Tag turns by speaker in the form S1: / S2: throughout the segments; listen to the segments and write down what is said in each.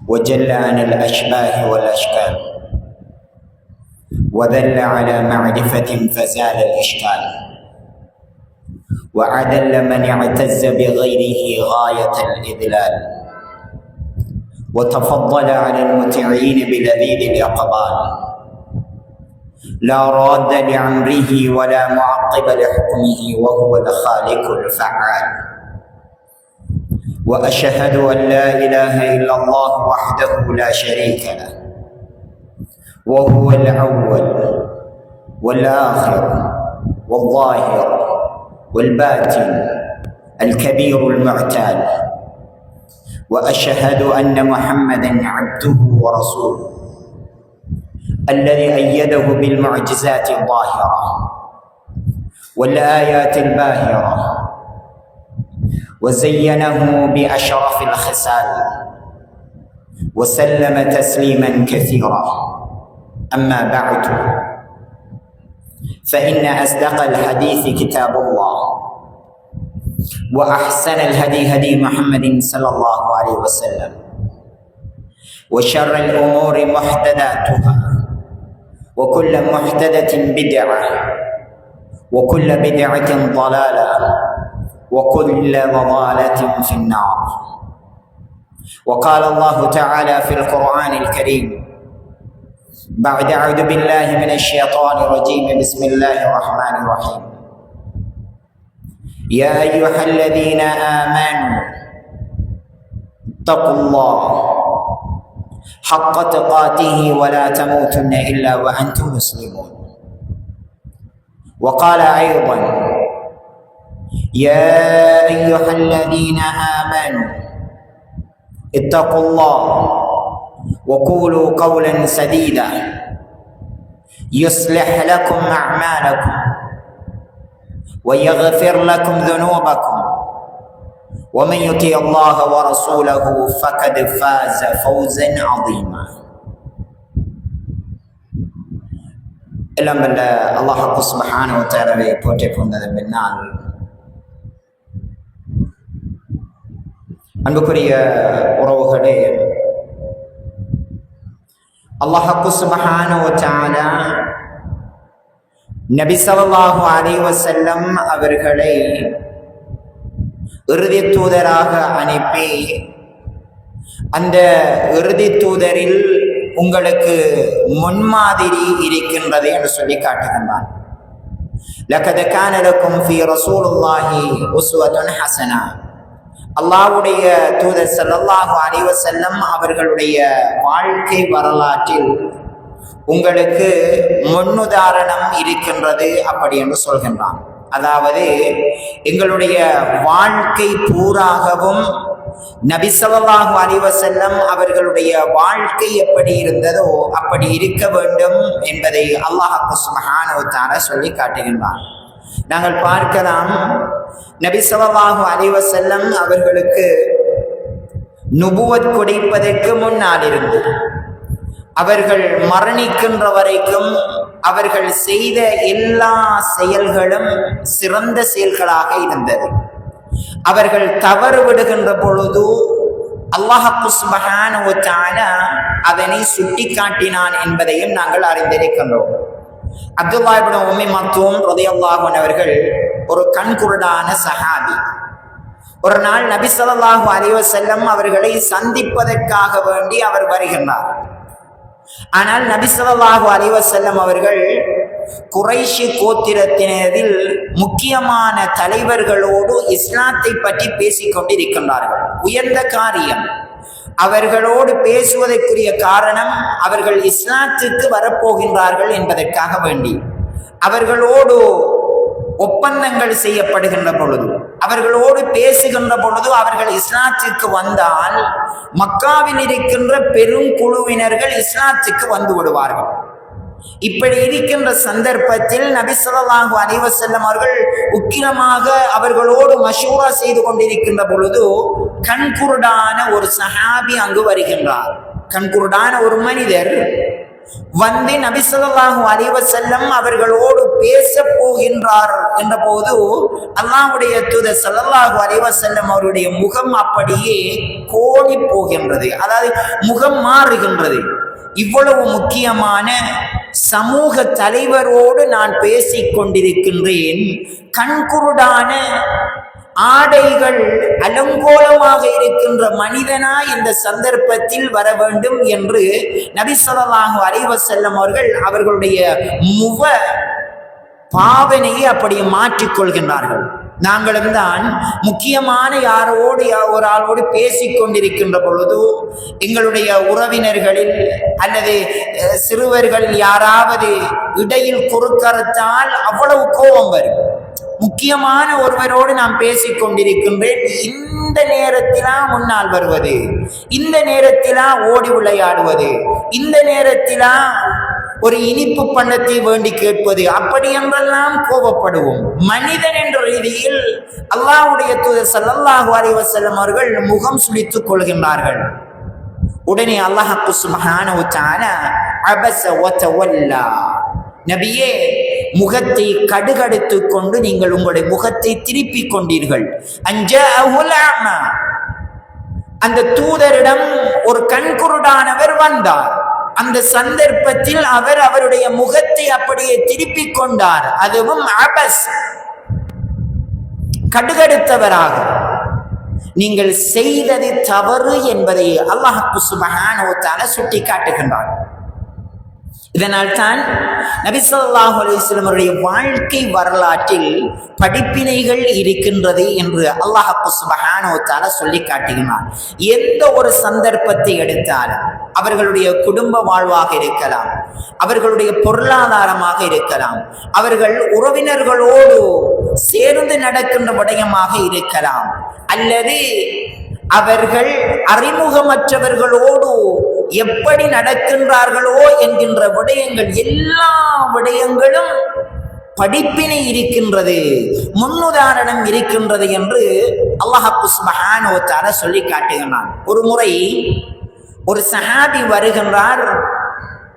S1: وجل عن الأشباه والأشكال وذل على معرفة فزال الإشكال وعدل من اعتز بغيره غاية الإذلال وتفضل على المطيعين بلذيذ الإقبال لا راد لأمره ولا معقب لحكمه وهو الخالق الفعال وأشهد أن لا إله إلا الله وحده لا شريك له وهو الأول والآخر والظاهر والباطن الكبير المعتال وأشهد أن محمدًا عبده ورسوله الذي أيده بالمعجزات الظاهرة والآيات الباهرة وزينه بأشرف الخصال وسلم تسليما كثيرا. أما بعد، فإن أصدق الحديث كتاب الله وأحسن الهدي هدي محمد صلى الله عليه وسلم وشر الأمور محدثاتها وكل محدثة بدعة وكل بدعة ضلالة وكل ضلالة في النار. وقال الله تعالى في القرآن الكريم بعد أعوذ بالله من الشيطان الرجيم بسم الله الرحمن الرحيم يا أيها الذين آمنوا اتقوا الله حق تقاته ولا تموتن إلا وأنتم مسلمون. وقال أيضا يا أيها الذين آمنوا اتقوا الله وقولوا قولا سديدا يصلح لكم أعمالكم ويغفر لكم ذنوبكم ومن يطع الله ورسوله فقد فاز فوزا عظيما. எல்லாம் வல்ல அல்லாஹ் சுப்ஹானஹு வ தஆலாவை போற்றிப் புகழ்ந்ததன் பின்னால், அன்புக்குரிய உறவுகளே, அல்லாஹ் சுப்ஹானஹு வ தஆலா நபி ஸல்லல்லாஹு அலைஹி வஸல்லம் அவர்களை இறுதி தூதராக அனுப்பி அந்த இறுதி தூதரில் உங்களுக்கு முன்மாதிரி இருக்கின்றது என்று சொல்லி காட்டுகின்றான். லகத் கான லக்கும் ஃபீ ரசூலுல்லாஹி உஸ்வத்துன் ஹஸனா. அல்லாஹ்வுடைய தூதர் ஸல்லல்லாஹு அலைஹி வஸல்லம் அவர்களுடைய வாழ்க்கை வரலாற்றில் உங்களுக்கு முன்னுதாரணம் இருக்கின்றது அப்படி என்று சொல்கின்றான். அதாவது எங்களுடைய வாழ்க்கை பூராகவும் நபி ஸல்லல்லாஹு அலைஹி வஸல்லம் அவர்களுடைய வாழ்க்கை எப்படி இருந்ததோ அப்படி இருக்க வேண்டும் என்பதை அல்லாஹ் சுப்ஹானஹு வ தஆலா சொல்லி காட்டுகின்றான். நாங்கள் பார்க்கலாம், நபி ஸல்லல்லாஹு அலைஹி வஸல்லம் அவர்களுக்கு நுபுவத் கொடுப்பதற்கு முன்னால் இருந்து அவர்கள் மரணிக்கின்ற வரைக்கும் அவர்கள் செய்த எல்லா செயல்களும் சிறந்த செயல்களாக இருந்தது. அவர்கள் தவறு விடுகின்ற பொழுது அல்லாஹ் சுப்ஹானஹு வ தஆலா அதனை சுட்டி காட்டினான் என்பதையும் நாங்கள் அறிந்திருக்கின்றோம். அப்துல்லாஹ் இப்னு உம்மி மக்தூம் ரலியல்லாஹு அன்ஹு அவர்கள் ஒரு கண்குருடான சஹாபி. ஒரு நாள் நபி ஸல்லல்லாஹு அலைஹி வஸல்லம் அவர்களை சந்திப்பதற்காக வேண்டி அவர் வருகின்றார். ஆனால் நபி ஸல்லல்லாஹு அலைஹி வஸல்லம் அவர்கள் குறைஷி கோத்திரத்தினரில் முக்கியமான தலைவர்களோடு இஸ்லாத்தை பற்றி பேசிக் கொண்டிருக்கின்றார்கள். உயர்ந்த காரியம். அவர்களோடு பேசுவதற்குரிய காரணம், அவர்கள் இஸ்லாத்துக்கு வரப்போகின்றார்கள் என்பதற்காக வேண்டி அவர்களோடு ஒப்பந்தங்கள் செய்யப்படுகின்ற பொழுது, அவர்களோடு பேசுகின்ற பொழுது, அவர்கள் இஸ்லாத்திற்கு வந்தால் மக்காவில் இருக்கின்ற பெரும் குழுவினர்கள் இஸ்லாத்துக்கு வந்து விடுவார்கள். இப்படி இருக்கின்ற சந்தர்ப்பத்தில் நபி ஸல்லல்லாஹு அலைஹி வஸல்லம் அவர்கள் உக்கிரமாக அவர்களோடு மஷூரா செய்து கொண்டிருக்கின்ற பொழுது கண்குருடான ஒரு சஹாபி அங்கு வருகின்றார். கண்குருடான ஒரு மனிதர் வந்து நபி ஸல்லல்லாஹு அலைஹி வஸல்லம் அவர்களோடு பேச போகின்றார் என்ற போது அல்லாஹ்வுடைய தூதர் ஸல்லல்லாஹு அலைஹி வஸல்லம் அவருடைய முகம் அப்படியே கோணி போகின்றது, அதாவது முகம் மாறுகின்றது. இவ்வளவு முக்கியமான சமூக தலைவரோடு நான் பேசிக் கொண்டிருக்கின்றேன், கண்குருடான ஆடைகள் அலங்கோலமாக இருக்கின்ற மனிதனா இந்த சந்தர்ப்பத்தில் வர வேண்டும் என்று நபி ஸல்லல்லாஹு அலைஹி வஸல்லம் அவர்களுடைய முக பாவனையை அப்படியே மாற்றிக்கொள்கின்றார்கள். நாங்களும் தான் முக்கியமான யாரோடு ஒரு ஆளோடு பேசிக் கொண்டிருக்கின்ற பொழுது எங்களுடைய உறவினர்களில் அல்லது சிறுவர்களில் யாராவது இடையில் குறுக்கறுத்தால் அவ்வளவு கோபம் வரும். முக்கியமான ஒருவரோடு நான் பேசிக் கொண்டிருக்கின்றேன், இந்த நேரத்திலா முன்னால் வருவது, இந்த நேரத்திலா ஓடி விளையாடுவது, இந்த நேரத்திலா ஒரு இனிப்பு பண்டத்தை வேண்டி கேட்பது, அப்படி என்றெல்லாம் கோபப்படுவோம். மனிதன் என்ற ரீதியில் அல்லாஹ்வுடைய தூதர் ஸல்லல்லாஹு அலைஹி வஸல்லம் அவர்கள் முகம் சுளித்துக் கொள்கின்றார்கள். உடனே அல்லாஹ் சுப்ஹானஹு வ தஆலா அபஸ வ தவல்லா, நபியே முகத்தை கடுகடுத்துக் கொண்டு நீங்கள் உங்களுடைய முகத்தை திருப்பிக் கொண்டீர்கள். அன்ஜஅஹுல் அமா, அந்த தூதரிடம் ஒரு கண்குருடானவர் வந்தார். அந்த சந்தர்ப்பத்தில் அவர் அவருடைய முகத்தை அப்படியே திருப்பிக் கொண்டார், அதுவும் அபஸ், கடுகடுத்தவராக. நீங்கள் செய்தது தவறு என்பதை அல்லாஹ் சுப்ஹானஹு வ தஆலா சுட்டி காட்டுகின்றார். இதனால் தான் நபி ஸல்லல்லாஹு அலைஹி வஸல்லம் அவருடைய வாழ்க்கை வரலாற்றில் படிப்பினைகள் இருக்கின்றது என்று அல்லாஹ் சுப்ஹானஹு வ தஆலா சொல்லி காட்டுகிறார். எந்த ஒரு சந்தர்ப்பத்தை எடுத்தாலும், அவர்களுடைய குடும்ப வாழ்வாக இருக்கலாம், அவர்களுடைய பொருளாதாரமாக இருக்கலாம், அவர்கள் உறவினர்களோடு சேர்ந்து நடக்கின்ற விடயமாக இருக்கலாம், அல்லது அவர்கள் அறிமுகமற்றவர்களோடு எப்படி நடக்கின்றார்களோ என்கின்ற விடயங்கள், எல்லா விடயங்களும் படிப்பினை இருக்கின்றது, முன்னுதாரணம் இருக்கின்றது என்று அல்லாஹ் சுப்ஹானஹு வ தஆலா சொல்லி காட்டுகிறான். ஒரு முறை ஒரு சஹாபி வருகின்றார்.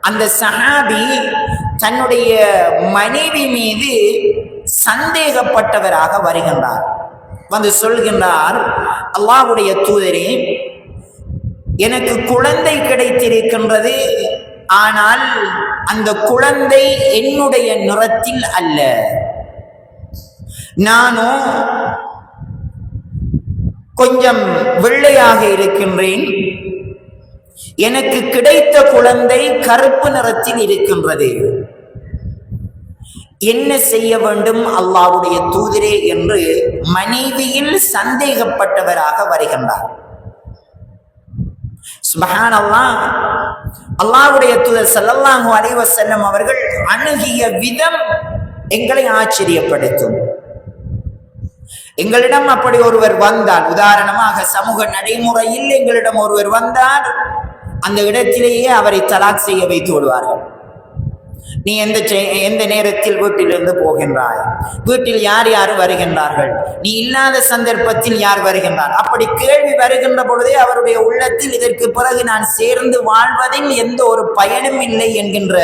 S1: அந்த சஹாபி தன்னுடைய மனைவி மீது சந்தேகப்பட்டவராக வருகின்றார். வந்து சொல்கின்றார், அல்லாஹ்வுடைய தூதரே, எனக்கு குழந்தை கிடைத்திருக்கின்றது, ஆனால் அந்த குழந்தை என்னுடைய நிறத்தில் அல்ல, நானும் கொஞ்சம் வெள்ளையாக இருக்கின்றேன், எனக்கு கிடைத்த குழந்தை கருப்பு நிறத்தில் இருக்கின்றது, என்ன செய்ய வேண்டும் அல்லாஹ்வுடைய தூதரே என்று மனைவியில் சந்தேகப்பட்டவராக வருகின்றார். சுப்ஹானல்லாஹ், அல்லாஹ்வுடைய தூதர் ஸல்லல்லாஹு அலைஹி வஸல்லம் அவர்கள் அணுகிய விதம் எங்களை ஆச்சரியப்படுத்தும். எங்களிடம் அப்படி ஒருவர் வந்தால், உதாரணமாக சமூக நடைமுறையில் எங்களிடம் ஒருவர் வந்தால், அந்த இடத்திலேயே அவரை தலாக் செய்ய வைத்து விடுவார்கள். நீ எந்த நேரத்தில் வீட்டிலிருந்து போகின்றாய், வீட்டில் யார் யார் வருகின்றார்கள், நீ இல்லாத சந்தர்ப்பத்தில் யார் வருகின்றார், அப்படி கேள்வி வருகின்ற பொழுதே அவருடைய உள்ளத்தில் இதற்கு பிறகு நான் சேர்ந்து வாழ்வதில் எந்த ஒரு பயனும் இல்லை என்கின்ற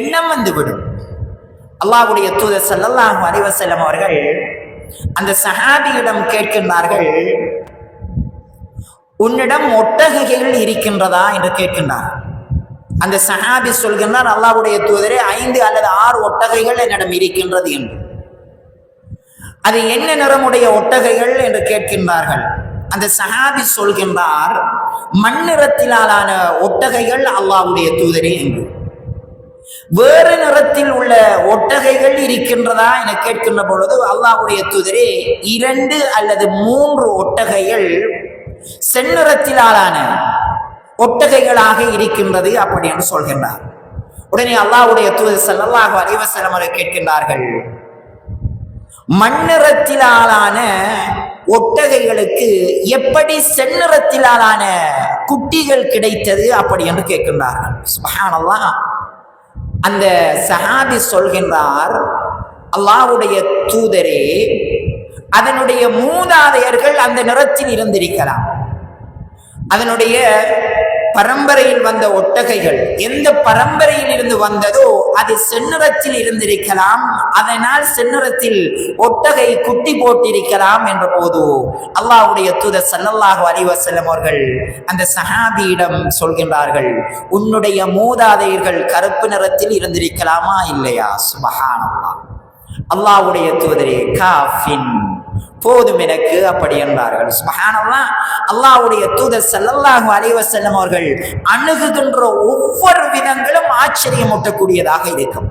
S1: எண்ணம் வந்துவிடும். அல்லாஹ்வுடைய தூதர் ஸல்லல்லாஹு அலைஹி வஸல்லம் அவர்கள் அந்த சஹாபியிடம் கேட்கின்றார்கள், உன்னிடம் ஒட்டகைகள் இருக்கின்றதா என்று கேட்கின்றார். அந்த சஹாபி சொல்கின்றார், அல்லாஹ்வுடைய தூதரே, 5 அல்லது 6 ஒட்டகைகள் என்னிடம் இருக்கின்றது என்று. அது என்ன நிறமுடைய ஒட்டகைகள் என்று கேட்கின்றார்கள். அந்த சஹாபி சொல்கின்றார், மண்ணிறத்திலான ஒட்டகைகள் அல்லாஹ்வுடைய தூதரே என்று. வேறு நிறத்தில் உள்ள ஒட்டகைகள் இருக்கின்றதா என கேட்கின்ற பொழுது, அல்லாஹ்வுடைய தூதரே, 2 அல்லது 3 ஒட்டகைகள் செந்நிறத்திலான ஒட்டகைகளாக இருக்கின்றது அப்படி என்று சொல்கின்றார். உடனே அல்லாஹ்வுடைய தூதர் ஸல்லல்லாஹு அலைஹி வஸல்லம் அவர்கள் கேட்கின்றார்கள், மண்ணிறத்திலான ஒட்டகைகளுக்கு எப்படி செந்நிறத்திலான குட்டிகள் கிடைத்தது அப்படி என்று கேட்கின்றார்கள். சுப்ஹானல்லாஹ், அந்த சஹாபி சொல்கின்றார், அல்லாஹ்வுடைய தூதரே, அதனுடைய மூதாதையர்கள் அந்த நிறத்தில் இருந்திருக்கலாம், அதனுடைய பரம்பரையில் வந்த ஒட்டகைகள் எந்த பரம்பரையில் இருந்து வந்ததோ அது செந்நிறத்தில் இருந்திருக்கலாம், அதனால் செந்நிறத்தில் ஒட்டகை குட்டி போட்டிருக்கலாம் என்ற போது அல்லாஹ்வுடைய தூதர் ஸல்லல்லாஹு அலைஹி வஸல்லம் அவர்கள் அந்த சஹாபியிடம் சொல்கின்றார்கள், உன்னுடைய மூதாதையர்கள் கருப்பு நிறத்தில் இருந்திருக்கலாமா இல்லையா? சுப்ஹானல்லாஹ். அல்லாஹ்வுடைய தூதரே காஃபின், போதும் எனக்கு அப்படி என்றார்கள். சுப்ஹானல்லாஹ். அல்லாஹ்வுடைய தூதர் ஸல்லல்லாஹு அலைஹி வஸல்லம் அவர்கள் அணுகுகின்ற ஒவ்வொரு விதங்களும் ஆச்சரியமூட்டக்கூடியதாக இருக்கும்.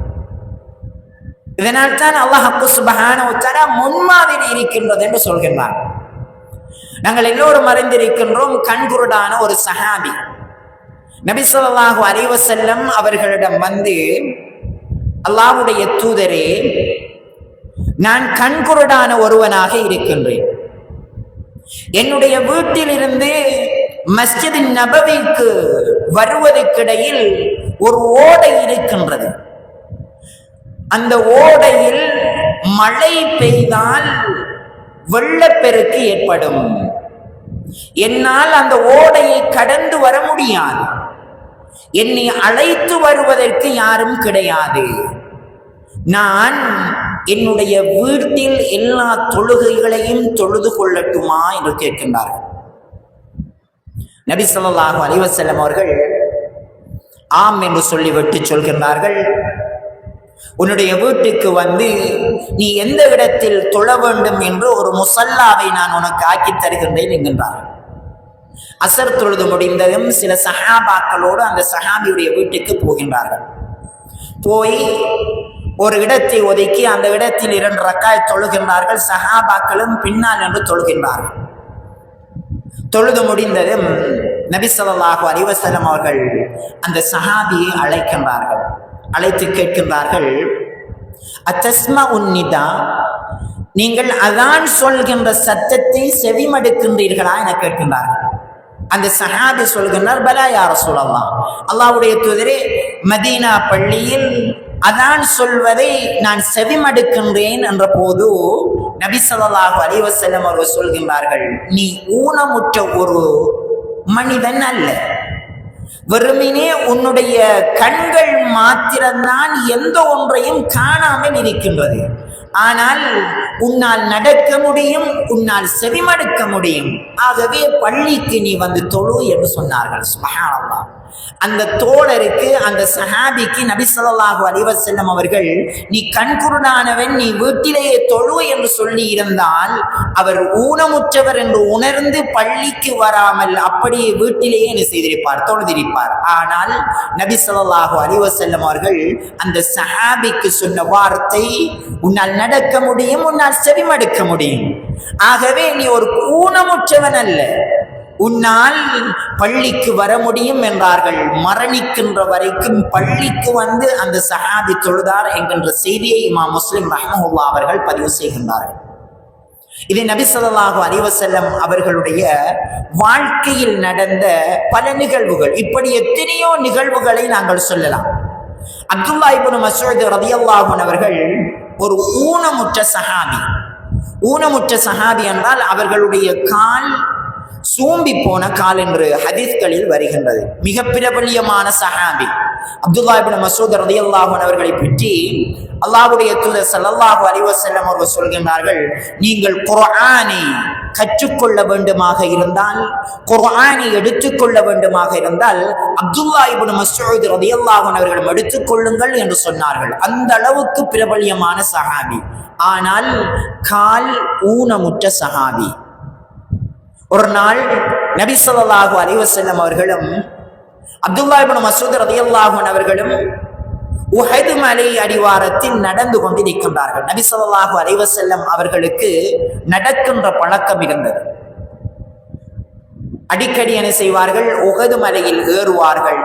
S1: இதனால் தான் அல்லாஹ் சுப்ஹானஹு வ தஆலா முன்மாதிரி இருக்கின்றது என்று சொல்கின்றார். நாங்கள் எல்லோரும் அறிந்திருக்கின்றோம், கண்குருடான ஒரு சஹாபி நபி ஸல்லல்லாஹு அலைஹி வஸல்லம் அவர்களிடம் வந்து, அல்லாஹ்வுடைய தூதரே, நான் கண்குருடான ஒருவனாக இருக்கின்றேன். என்னுடைய வீட்டிலிருந்து மஸ்ஜித் நபவிக்கு வருவதற்கிடையில் ஒரு ஓடை இருக்கின்றது. அந்த ஓடையில் மழை பெய்தால் வெள்ளப்பெருக்கு ஏற்படும். என்னால் அந்த ஓடையை கடந்து வர முடியாது. என்னை அழைத்து வருவதற்கு யாரும் கிடையாது. நான் என்னுடைய வீட்டில் எல்லா தொழுகைகளையும் தொழுது கொள்ளட்டுமா என்று கேட்கின்றார்கள். நபி ஸல்லல்லாஹு அலைஹி வஸல்லம் அவர்கள் ஆம் என்று சொல்லிவிட்டு சொல்கின்றார்கள், உன்னுடைய வீட்டுக்கு வந்து நீ எந்த இடத்தில் தொழ வேண்டும் என்று ஒரு முசல்லாவை நான் உனக்கு ஆக்கி தருகின்றேன் என்கின்றார்கள். அசர் தொழுது முடிந்ததும் சில சஹாபாக்களோடு அந்த சஹாபியுடைய வீட்டுக்கு போகின்றார்கள். போய் ஒரு இடத்தை ஒதுக்கி அந்த இடத்தில் 2 ரக்காய் தொழுகின்றார்கள். சஹாபாக்களும் பின்னால் என்று தொழுகின்றார்கள். தொழுது முடிந்ததும் நபி ஸல்லல்லாஹு அலைஹி வஸல்லம் அவர்கள் அந்த சஹாபியை அழைக்கின்றார்கள். அழைத்து கேட்கின்றார்கள், அத்தஸ்மஉன் நிதா, நீங்கள் அதான் சொல்கின்ற சத்தத்தை செவிமடுக்கின்றீர்களா என கேட்கின்றார்கள். அந்த சஹாபி சொல்கின்றார், பலா யா ரசூலல்லாஹ், அல்லாஹ்வுடைய தூதரே, மதீனா பள்ளியில் அதான் சொல்வதை நான் செவிமடுக்கின்றேன் என்ற போது நபி ஸல்லல்லாஹு அலைஹி வஸல்லம் அவர்கள் சொல்கின்றார்கள், நீ ஊனமுற்ற ஒரு மனிதன் அல்ல, வெறுமினே உன்னுடைய கண்கள் மாத்திரம்தான் எந்த ஒன்றையும் காணாமல் இருக்கின்றது. ஆனால் உன்னால் நடக்க முடியும், உன்னால் செவிமடுக்க முடியும். ஆகவே பள்ளிக்கு நீ வந்து தொழு என்று சொன்னார்கள். சுப்ஹானல்லாஹ். அந்த தோழருக்கு, அந்த சஹாபிக்கு நபி ஸல்லல்லாஹு அலைஹி வஸல்லம் அவர்கள், நீ கண்குருடானவன், நீ வீட்டிலேயே தொழு என்று சொல்லி இருந்தால் அவர் ஊனமுற்றவர் என்று உணர்ந்து பள்ளிக்கு வராமல் அப்படியே வீட்டிலேயே என்ன செய்திருப்பார், தொழுதிருப்பார். ஆனால் நபி ஸல்லல்லாஹு அலைஹி வஸல்லம் அவர்கள் அந்த சஹாபிக்கு சொன்ன வார்த்தை, உன்னால் நடக்க முடியும், உன்னால் செவிமடுக்க முடியும். ஆகவே நீ ஒரு ஊனமுற்றவன் அல்ல, உன்னால் பள்ளிக்கு வர முடியும் என்றார்கள். மரணிக்கின்ற வரைக்கும் பள்ளிக்கு வந்து அந்த சஹாபி தொழுதார் என்கின்ற செய்தியை இமாம் முஸ்லிம் ரஹ்மஹுல்லாஹ் அவர்கள் பதிவு செய்கின்றார்கள். இது நபி ஸல்லல்லாஹு அலைஹி வஸல்லம் அவர்களுடைய வாழ்க்கையில் நடந்த பல நிகழ்வுகள். இப்படி எத்தனையோ நிகழ்வுகளை நாங்கள் சொல்லலாம். அப்துல்லாஹ் இப்னு மஸ்ஊத் ரலியல்லாஹு அன்ஹு அவர்கள் ஒரு ஊனமுற்ற சஹாபி. ஊனமுற்ற சஹாபி என்றால் அவர்களுடைய கால் சூம்பி போன கால் என்று ஹதீஸ்களில் வருகின்றது. மிக பிரபல்யமான சஹாபி அப்துல்லாஹ் இப்னு மஸ்ஊத் ரலியல்லாஹு அன்ஹு அவர்களை பற்றி அல்லாஹ்வுடைய தூதர் ஸல்லல்லாஹு அலைஹி வஸல்லம் அவர்கள் சொல்கின்றார்கள், நீங்கள் குர்ஆனை கற்றுக்கொள்ள வேண்டுமாக இருந்தால், குர்ஆனை எடுத்துக்கொள்ள வேண்டுமாக இருந்தால் அப்துல்லாஹ் இப்னு மஸ்ஊத் ரலியல்லாஹு அன்ஹு அவர்களிடம் எடுத்துக்கொள்ளுங்கள் என்று சொன்னார்கள். அந்த அளவுக்கு பிரபல்யமான சஹாபி. ஆனால் கால் ஊனமுற்ற சஹாபி. ஒரு நாள் நபி ஸல்லல்லாஹு அலைஹி வஸல்லம் அவர்களும் அப்துல்லாஹ் இப்னு மஸ்ஊத் ரலியல்லாஹு அன்ஹு அவர்களும் உஹது மலை அடிவாரத்தில் நடந்து கொண்டிருக்கின்றார்கள். நபி ஸல்லல்லாஹு அலைஹி வஸல்லம் அவர்களுக்கு நடக்கின்ற பழக்கம் இருந்தது. அடிக்கடி என்ன செய்வார்கள், உஹது மலையில் ஏறுவார்கள்,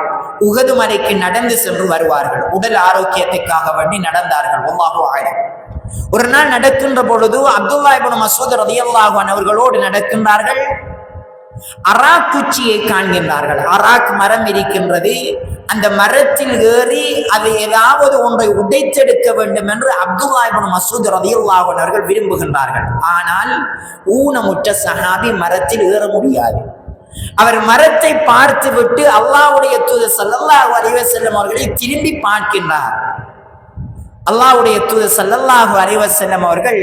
S1: உஹது மலைக்கு நடந்து சென்று வருவார்கள். உடல் ஆரோக்கியத்துக்காக வேண்டி நடந்தார்கள். அல்லாஹு அலம். ஒரு நாள் நடக்கின்ற பொழுது அப்துல்லாஹ் இப்னு மஸ்ஊத் ரலியல்லாஹு அன்ஹு அவர்களோடு நடக்கின்றார்கள். அராக் குச்சியை காண்கின்றார்கள். அராக் மரம் இருக்கின்றது. அந்த மரத்தில் ஏறி அது ஏதாவது ஒன்றை உடைத்தெடுக்க வேண்டும் என்று அப்துல்லாஹ் இப்னு மஸ்ஊத் ரலியல்லாஹு அன்ஹு அவர்கள் விரும்புகின்றார்கள். ஆனால் ஊனமுற்ற சஹாபி மரத்தில் ஏற முடியாது. அவர் மரத்தை பார்த்து விட்டு அல்லாஹ்வுடைய தூதர் ஸல்லல்லாஹு அலைஹி வஸல்லம் அவர்களை திரும்பி பார்க்கின்றார். அல்லாஹ்வுடைய தூதர் ஸல்லல்லாஹு அலைஹி வஸல்லம் அவர்கள்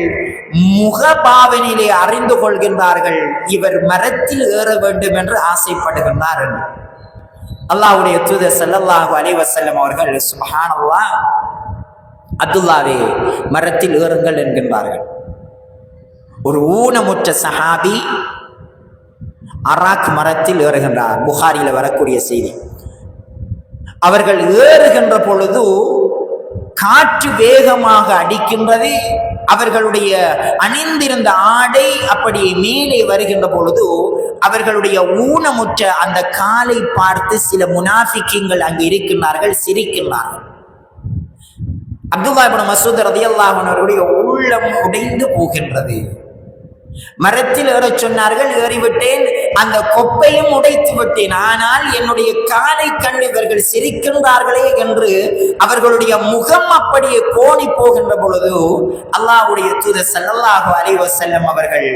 S1: முகபாவனையிலே அறிந்து கொள்கின்றார்கள், இவர் மரத்தில் ஏற வேண்டும் என்று ஆசைப்படுகின்றார் என்று. அல்லாஹ்வுடைய தூதர் ஸல்லல்லாஹு அலைஹி வஸல்லம் அவர்கள் சுப்ஹானல்லாஹ், அப்துல்லாவே மரத்தில் ஏறுங்கள் என்கின்றார்கள். ஒரு ஊனமுற்ற சஹாபி அராக் மரத்தில் ஏறுகின்றார். புகாரில வரக்கூடிய செய்தி. அவர்கள் ஏறுகின்ற பொழுது காற்று வேகமாக அடிக்கின்றது. அவர்களுடைய அணிந்திருந்த ஆடை அப்படியே மேலே வருகின்ற பொழுது அவர்களுடைய ஊனமுற்ற அந்த காலை பார்த்து சில முனாஃபிக்குகள் அங்கு இருக்கின்றார்கள், சிரிக்கின்றார்கள். அப்துல்லாஹ் இப்னு மஸ்ஊத் ரலியல்லாஹு அன்ஹு அவர்களுடைய உள்ளம் உடைந்து போகின்றது. மரத்தில் ஏறச் சொன்னார்கள், ஏறிவிட்டேன், அந்த கொப்பையும் உடைத்து விட்டேன், ஆனால் என்னுடைய காலை கண்டு இவர்கள் சிரிக்கின்றார்களே என்று அவர்களுடைய முகம் அப்படியே கோணி போகின்ற பொழுது அல்லாஹ்வுடைய தூதர் ஸல்லல்லாஹு அலைஹி வஸல்லம் அவர்கள்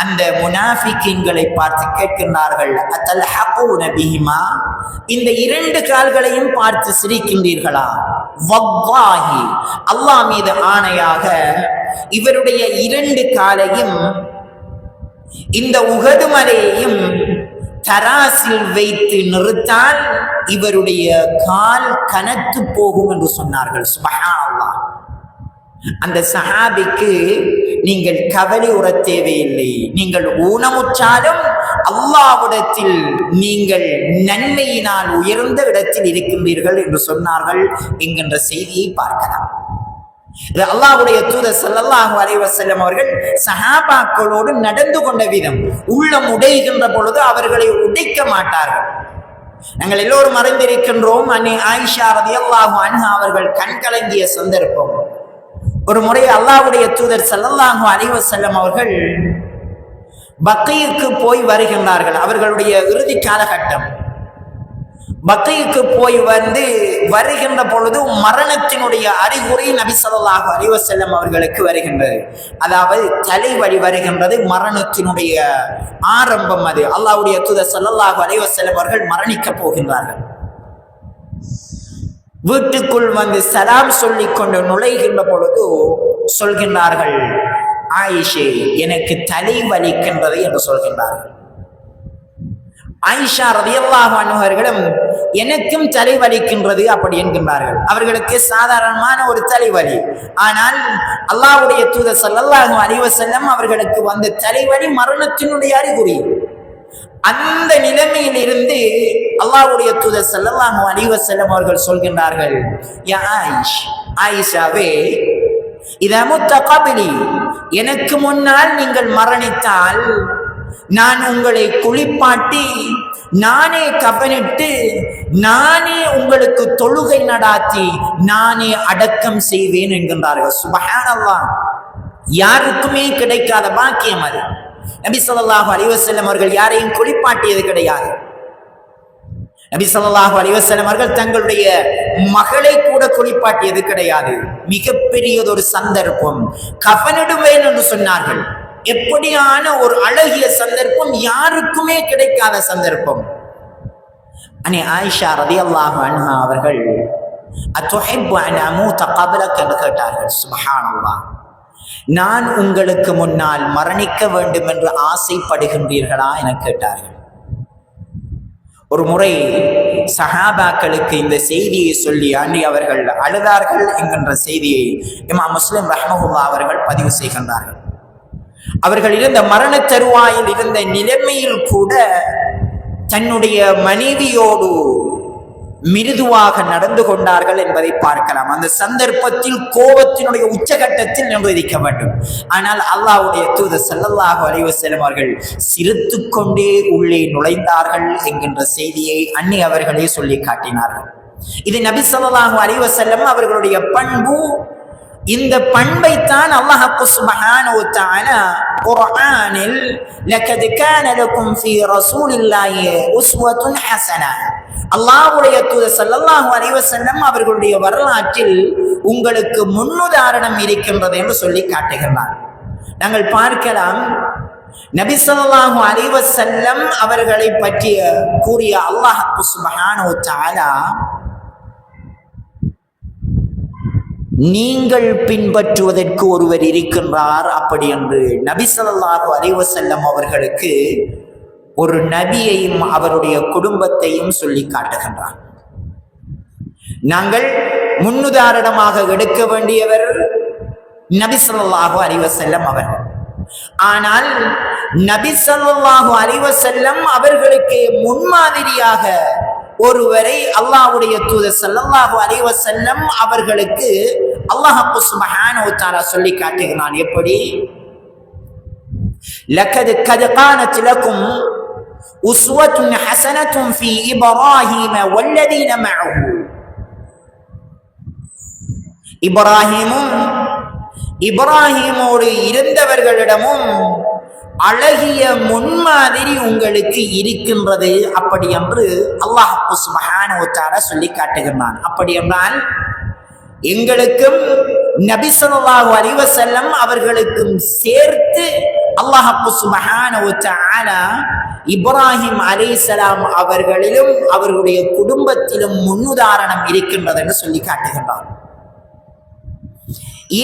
S1: அந்த முனாஃபிக்கீன்களை பார்த்து கேட்கின்றார்கள், அத்தல்ஹகூன பிஹிமா, இந்த இரண்டு கால்களையும் பார்த்து சிரிக்கின்றீர்களா? வல்லாஹி, அல்லாஹ் மீது ஆணையாக இவருடைய இரண்டு காலையும் இந்த உஹது மலையையும் தராசில் வைத்து நிறுத்தால் இவருடைய கால் கனத்து போகும் என்று சொன்னார்கள். சுப்ஹானல்லாஹ். அந்த சஹாபிக்கு நீங்கள் கவலை உற தேவையில்லை, நீங்கள் ஊனமுற்றாலும் அல்லாஹ்விடத்தில் நீங்கள் நன்மையினால் உயர்ந்த இடத்தில் இருக்கின்றீர்கள் என்று சொன்னார்கள் என்கின்ற செய்தியை பார்க்கலாம். அல்லாஹ்வுடைய தூதர் ஸல்லல்லாஹு அலைஹி வஸல்லம் அவர்கள் சஹாபாக்களோடு நடந்து கொண்ட விதம், உள்ளம் உடைகின்ற பொழுது அவர்களை உடைக்க மாட்டார்கள். நாங்கள் எல்லோரும் அறிந்திருக்கின்றோம், அன்னை ஆயிஷா ரலியல்லாஹு அன்ஹா அவர்கள் கண் கலங்கிய சந்தர்ப்பம். ஒரு முறை அல்லாஹ்வுடைய தூதர் ஸல்லல்லாஹு அலைஹி வஸல்லம் அவர்கள் பக்கீக்கு போய் வருகின்றார்கள். அவர்களுடைய இறுதி காலகட்டம். பக்கீக்கு போய் வருகின்ற பொழுது மரணத்தினுடைய அறிகுறி நபி ஸல்லல்லாஹு அலைஹி வஸல்லம் அவர்களுக்கு வருகின்றது. அதாவது தலைவலி வருகின்றது, மரணத்தினுடைய ஆரம்பம் அது. அல்லாஹ்வுடைய தூதர் ஸல்லல்லாஹு அலைஹி வஸல்லம் அவர்கள் மரணிக்க போகின்றார்கள். வீட்டுக்குள் சலாம் சொல்லிக் கொண்டு நுழைகின்ற பொழுது சொல்கின்றார்கள், ஆயிஷே, எனக்கு தலை வலிக்கின்றது என்று சொல்கின்றார்கள். ஆயிஷா ரலியல்லாஹு அன்ஹா அவர்களும் எனக்கும் தலைவலிக்கின்றது அப்படி என்கின்றார்கள். அவர்களுக்கு சாதாரணமான ஒரு தலைவலி. ஆனால் அல்லாஹ்வுடைய தூதர் ஸல்லல்லாஹு அலைஹி வஸல்லம் அவர்களுக்கு வந்த தலைவலி மரணத்தினுடைய அறிகுறி. அந்த நிலைமையில் இருந்து அல்லாஹ்வுடைய தூதர் ஸல்லல்லாஹு அலைஹி வஸல்லம் அவர்கள் சொல்கின்றார்கள், யா ஆயிஷாவே, இதா முத்த கப்லி, எனக்கு முன்னால் நீங்கள் மரணித்தால் நான் உங்களை குளிப்பாட்டி நானே கஃனிட்டு நானே உங்களுக்கு தொழுகை நடாத்தி நானே அடக்கம் செய்வேன் என்கின்றார்கள். சுப்ஹானல்லாஹ். யாருக்குமே கிடைக்காத பாக்கியம் அது. நபி ஸல்லல்லாஹு அலைஹி வஸல்லம் அவர்கள் யாரையும் குளிப்பாட்டியது கிடையாது. நபி ஸல்லல்லாஹு அலைஹி வஸல்லம் அவர்கள் தங்களுடைய மகளை கூட குளிப்பாட்டியது கிடையாது. மிகப்பெரியதொரு சந்தர்ப்பம், கஃனிடுவேன் என்று சொன்னார்கள். எப்படியான ஒரு அழகிய சந்தர்ப்பம், யாருக்குமே கிடைக்காத சந்தர்ப்பம். அன்னை ஆயிஷா ரலியல்லாஹு அன்ஹா அவர்கள் அத்துஹிப்பு அன் அமூத கப்லக் என்று கேட்டார்கள். சுப்ஹானல்லாஹ். நான் உங்களுக்கு முன்னால் மரணிக்க வேண்டும் என்று ஆசைப்படுகின்றீர்களா என கேட்டார்கள். ஒரு முறை சஹாபாக்களுக்கு இந்த செய்தியை சொல்லி அன்றி அவர்கள் அழுதார்கள் என்கின்ற செய்தியை இமாம் முஸ்லிம் ரஹ்மஹுல்லாஹ் அவர்கள் பதிவு செய்கின்றார்கள். அவர்கள் இருந்த மரண தருவாயில் இருந்த நிலைமையில் கூட தன்னுடைய மனைவியோடு மிருதுவாக நடந்து கொண்டார்கள் என்பதை பார்க்கலாம். அந்த சந்தர்ப்பத்தில் கோபத்தினுடைய உச்சகட்டத்தில் நிர்வகிக்க வேண்டும். ஆனால் அல்லாஹ்வுடைய தூதர் ஸல்லல்லாஹு அலைஹி வஸல்லம் அவர்கள் சிரித்துக் கொண்டே உள்ளே நுழைந்தார்கள் என்கின்ற செய்தியை அன்னி அவர்களே சொல்லி காட்டினார்கள். இது நபி ஸல்லல்லாஹு அலைஹி வஸல்லம் அவர்களுடைய பண்பு. இந்த பண்பைத்தான் அல்லாஹ் சுப்ஹானஹு வ தஆலா குர்ஆனில் லகத் கான லகும் ஃபீ ரசூலில்லாஹி உஸ்வத்துன் ஹஸனா, அல்லாஹ்வுடைய தூதர் ஸல்லல்லாஹு அலைஹி வஸல்லம் அவர்களுடைய வரலாற்றில் உங்களுக்கு முன்னுதாரணம் இருக்கின்றது என்று சொல்லி காட்டுகிறார். நாங்கள் பார்க்கலாம், நபி ஸல்லல்லாஹு அலைஹி வஸல்லம் அவர்களை பற்றி கூறிய அல்லாஹ் சுப்ஹானஹு வ தஆலா, நீங்கள் பின்பற்றுவதற்கு ஒருவர் இருக்கின்றார் அப்படி என்று நபி ஸல்லல்லாஹு அலைஹி வஸல்லம் அவர்களுக்கு ஒரு நபியையும் அவருடைய குடும்பத்தையும் சொல்லி காட்டுகின்றார். நாங்கள் முன்னுதாரணமாக எடுக்க வேண்டியவர் நபி ஸல்லல்லாஹு அலைஹி வஸல்லம் அவர்கள். ஆனால் நபி ஸல்லல்லாஹு அலைஹி வஸல்லம் அவர்களுக்கு முன்மாதிரியாக ஒருவரை அல்லாஹ்வுடைய தூதர் ஸல்லல்லாஹு அலைஹி வஸல்லம் அவர்களுக்கு அல்லாஹ் சுப்ஹானஹு வ தஆலா சொல்லி காட்டுகிறான். எப்படி? லகத் கானத் லகும் உஸ்வத்துன் ஹஸனத்துன் ஃபீ இப்ராஹீம வல்லதீன மஅஹு. இப்ராஹீமோடு இருந்தவர்களிடமும் அழகிய முன்மாதிரி உங்களுக்கு இருக்கின்றது அப்படி என்று அல்லாஹ் சுப்ஹானஹு வ தஆலா சொல்லி காட்டுகிறான். அப்படி என்றால் எங்களுக்கும் நபி ஸல்லல்லாஹு அலைஹி வஸல்லம் அவர்களுக்கும் சேர்த்து அல்லாஹ் சுப்ஹானஹு வ தஆலா இப்ராஹிம் அலைஹிஸ்ஸலாம் அவர்களிலும் அவர்களுடைய குடும்பத்திலும் முன்னுதாரணம் இருக்கின்றது என்று சொல்லி காட்டுகின்றார்.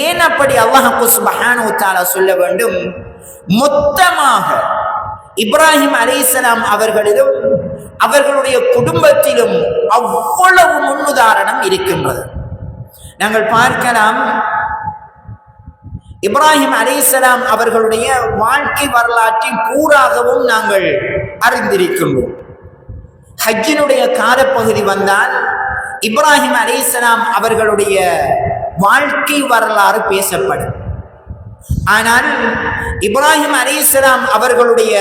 S1: ஏன் அப்படி அல்லாஹ் சுப்ஹானஹு வ தஆலா சொல்ல வேண்டும்? மொத்தமாக இப்ராஹிம் அலைஹிஸ்ஸலாம் அவர்களிலும் அவர்களுடைய குடும்பத்திலும் அவ்வளவு முன்னுதாரணம் இருக்கின்றது. நாங்கள் பார்க்கலாம், இப்ராஹிம் அலைஹிஸ்ஸலாம் அவர்களுடைய வாழ்க்கை வரலாற்றை பூராகவும் நாங்கள் அறிந்திருக்கின்றோம். ஹஜ்ஜினுடைய காலப்பகுதி வந்தால் இப்ராஹிம் அலைஹிஸ்ஸலாம் அவர்களுடைய வாழ்க்கை வரலாறு பேசப்படும். ஆனால் இப்ராஹிம் அலைஹிஸ்ஸலாம் அவர்களுடைய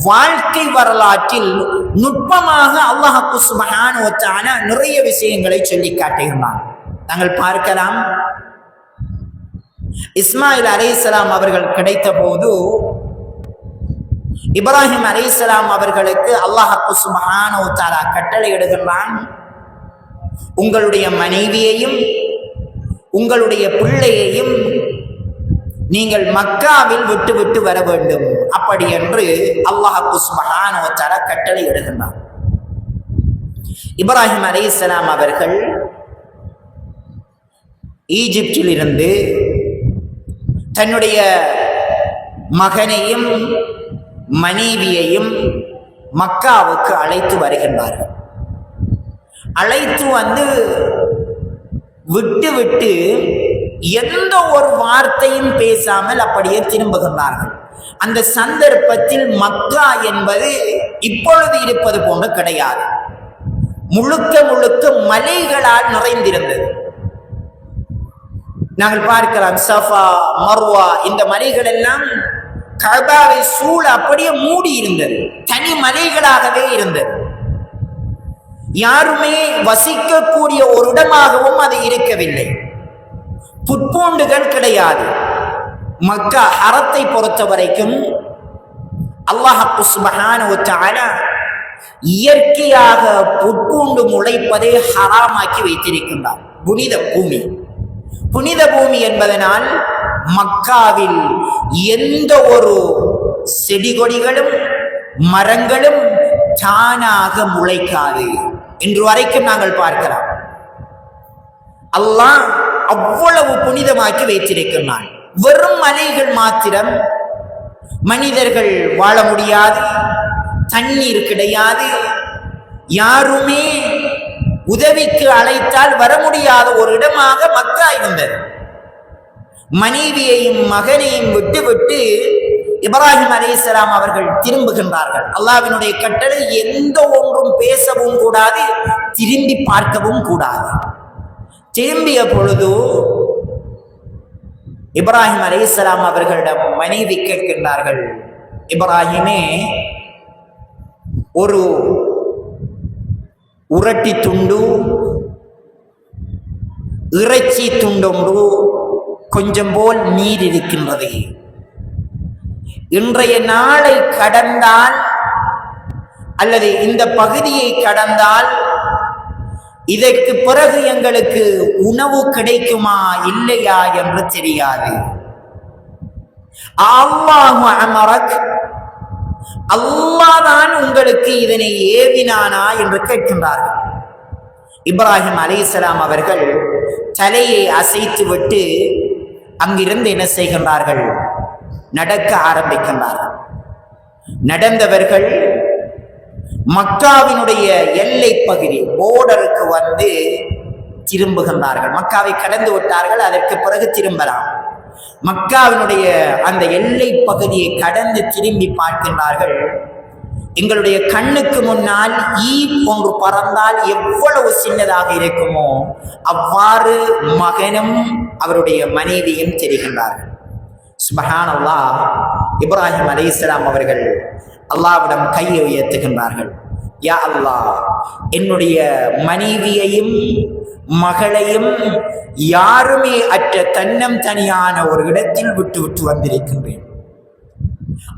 S1: வாழ்க்கை வரலாற்றில் நுட்பமாக அல்லாஹ் சுப்ஹானஹு வ தஆலா நிறைய விஷயங்களை சொல்லி காட்டுகிறான். நாங்கள் பார்க்கலாம், இஸ்மாயில் அலைஹிஸ்ஸலாம் அவர்கள் கிடைத்த போது இப்ராஹிம் அலைஹிஸ்ஸலாம் அவர்களுக்கு அல்லாஹ் சுப்ஹானஹு வ தஆலா கட்டளை இடுகின்றான், உங்களுடைய மனைவியையும் உங்களுடைய பிள்ளையையும் நீங்கள் மக்காவில் விட்டு வர வேண்டும் அப்படி என்று அல்லாஹ் சுப்ஹானஹு வ தஆலா கட்டளை இடுகின்றான். இப்ராஹிம் அலைஹிஸ்ஸலாம் அவர்கள் ஈஜிப்தில் இருந்து தன்னுடைய மகனையும் மனைவியையும் மக்காவுக்கு அழைத்து வருகின்றார்கள். அழைத்து வந்து விட்டு எந்த ஒரு வார்த்தையும் பேசாமல் அப்படியே திரும்புகின்றார்கள். அந்த சந்தர்ப்பத்தில் மக்கா என்பது இப்பொழுது இருப்பது போன்று கிடையாது. முழுக்க மலைகளால் நிறைந்திருந்தது. நாங்கள் பார்க்கலாம், சஃபா மர்வா இந்த மலைகள் எல்லாம் கஅபாவை சூழ அப்படியே மூடி இருந்தது. தனி மலைகளாகவே இருந்தது. யாருமே வசிக்கக்கூடிய ஒரு இடமாகவும் அது இருக்கவில்லை. புட்பூண்டுகள் கிடையாது. மக்கா ஹரத்தை பொறுத்த வரைக்கும் அல்லாஹ் சுப்ஹானஹு வ தஆலா இயற்கையாக புட்பூண்டு முளைப்பதை ஹராமாக்கி வைத்திருக்கின்றார். புனித பூமி என்பதனால் மக்காவில் எந்த ஒரு செடி கொடிகளும் மரங்களும் தானாக முளைக்காது. இன்று வரைக்கும் நாங்கள் பார்க்கலாம். அல்லாஹ் அவ்வளவு புனிதமாக்கி வைத்திருக்கிறான். வெறும் மலைகள் மாத்திரம், மனிதர்கள் வாழ முடியாது, தண்ணீர் கிடையாது, யாருமே உதவிக்கு அழைத்தால் வர முடியாத ஒரு இடமாக மக்கா இருந்தது. மனைவியையும் மகனையும் விட்டு இப்ராஹிம் அலைஹிஸ்ஸலாம் அவர்கள் திரும்புகின்றார்கள். அல்லாஹ்வினுடைய கட்டளை எந்த ஒன்றும் பேசவும் கூடாது, திரும்பி பார்க்கவும் கூடாது. திரும்பிய பொழுது இப்ராஹிம் அலைஹிஸ்ஸலாம் அவர்களிடம் மனைவி கேட்கின்றார்கள், இப்ராஹிமே, ஒரு உரட்டி துண்டு, இறைச்சி துண்டொன்று, கொஞ்சம் போல் நீர் இருக்கின்றது. இன்றைய நாளை கடந்தால் அல்லது இந்த பகுதியை கடந்தால் இதற்கு பிறகு எங்களுக்கு உணவு கிடைக்குமா இல்லையா என்று தெரியாது. அல்லாஹு அமரக், அல்லாஹ் தான் உங்களுக்கு இதனை ஏவினானா என்று கேட்கின்றார்கள். இப்ராஹிம் அலைஹிஸ்ஸலாம் அவர்கள் தலையை அசைத்து விட்டு அங்கிருந்து என்ன செய்கின்றார்கள்? நடக்க ஆரம்பிக்கின்றார்கள். நடந்தவர்கள் மக்காவினுடைய எல்லை பகுதி போர்டருக்கு வந்து திரும்புகின்றார்கள். மக்காவை கடந்து விட்டார்கள், அதற்கு பிறகு திரும்பலாம். மக்காவினுடைய அந்த எல்லை பகுதியை கடந்து திரும்பி பார்க்கின்றார்கள். எங்களுடைய கண்ணுக்கு முன்னால் ஈ ஒன்று பறந்தால் எவ்வளவு சின்னதாக இருக்குமோ அவ்வாறு மகனும் அவருடைய மனைவியும் தெரிகின்றார்கள். சுப்ஹானல்லாஹ். இப்ராஹிம் அலைஹிஸ்ஸலாம் அவர்கள் அல்லாஹ்விடம் கையை உயர்த்துகின்றார்கள். யா அல்லாஹ், என்னுடைய மனைவியையும் மகளையும் யாருமே அற்ற தன்னம் தனியான ஒரு இடத்தில் விட்டு வந்திருக்கின்றேன்.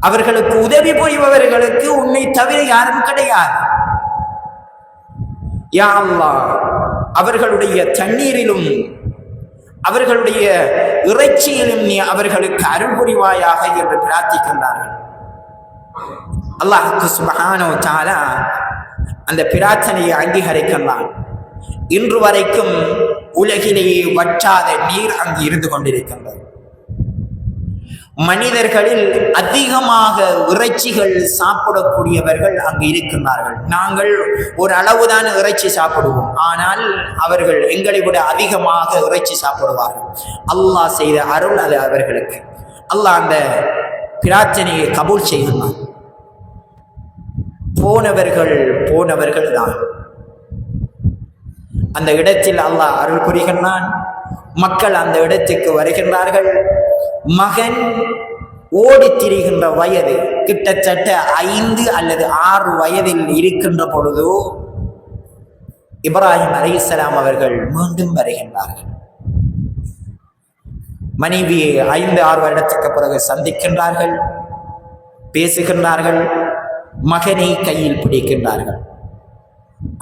S1: அவர்களுக்கு உதவி புரிபவர்களுக்கு உன்னை தவிர யாரும் கிடையாது. யா அல்லாஹ், அவர்களுடைய தண்ணீரிலும் அவர்களுடைய இறைச்சியிலும் நீ அவர்களுக்கு அருள் புரிவாயாக என்று பிரார்த்திக்கின்றார்கள். அல்லாஹ்வுக்கு சுப்ஹானஹு வ தஆலா அந்த பிரார்த்தனையை அங்கீகரிக்கின்றான். இன்று வரைக்கும் உலகிலேயே வற்றாத நீர் அங்கு இருந்து கொண்டிருக்கின்றது. மனிதர்களில் அதிகமாக இறைச்சிகள் சாப்பிடக்கூடியவர்கள் அங்கு இருக்கின்றார்கள். நாங்கள் ஒரு அளவுதான் இறைச்சி சாப்பிடுவோம், ஆனால் அவர்கள் எங்களை விட அதிகமாக இறைச்சி சாப்பிடுவார்கள். அல்லாஹ் செய்த அருள் அது அவர்களுக்கு. அல்லாஹ் அந்த பிரார்த்தனையை கபூல் செய்கிறான். போனவர்கள் தான் அந்த இடத்தில் அல்லாஹ் அருள் புரிகின்றான். மக்கள் அந்த இடத்துக்கு வருகின்றார்கள். மகன் ஓடி திரிகின்ற வயது கிட்டத்தட்ட 5 அல்லது 6 வயதில் இருக்கின்ற பொழுது இப்ராஹிம் அலைஹிஸ்ஸலாம் அவர்கள் மீண்டும் வருகின்றார்கள். மனைவியை 5-6 வருடத்துக்கு பிறகு சந்திக்கின்றார்கள், பேசுகின்றார்கள், மகனை கையில் பிடிக்கின்றார்கள்.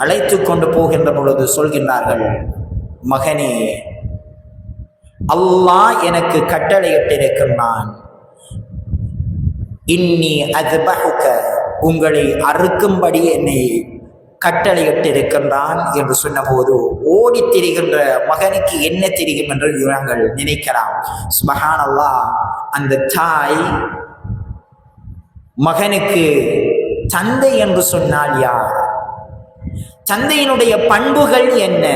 S1: அழைத்து கொண்டு போகின்ற பொழுது சொல்கின்றார்கள், மகனே, அல்லாஹ் எனக்கு கட்டளையிட்டிருக்கின்றான், இன்னி அஸ்பஹுக, உங்களை அறுக்கும்படி என்னை கட்டளையிட்டிருக்கின்றான் என்று சொன்னபோது ஓடி திரிகின்ற மகனுக்கு என்ன தெரியும் என்று நாங்கள் நினைக்கலாம். சுப்ஹானல்லாஹ். அந்த தாய் மகனுக்கு தந்தை என்று சொன்னால் யார்? தந்தையினுடைய பண்புகள் என்ன?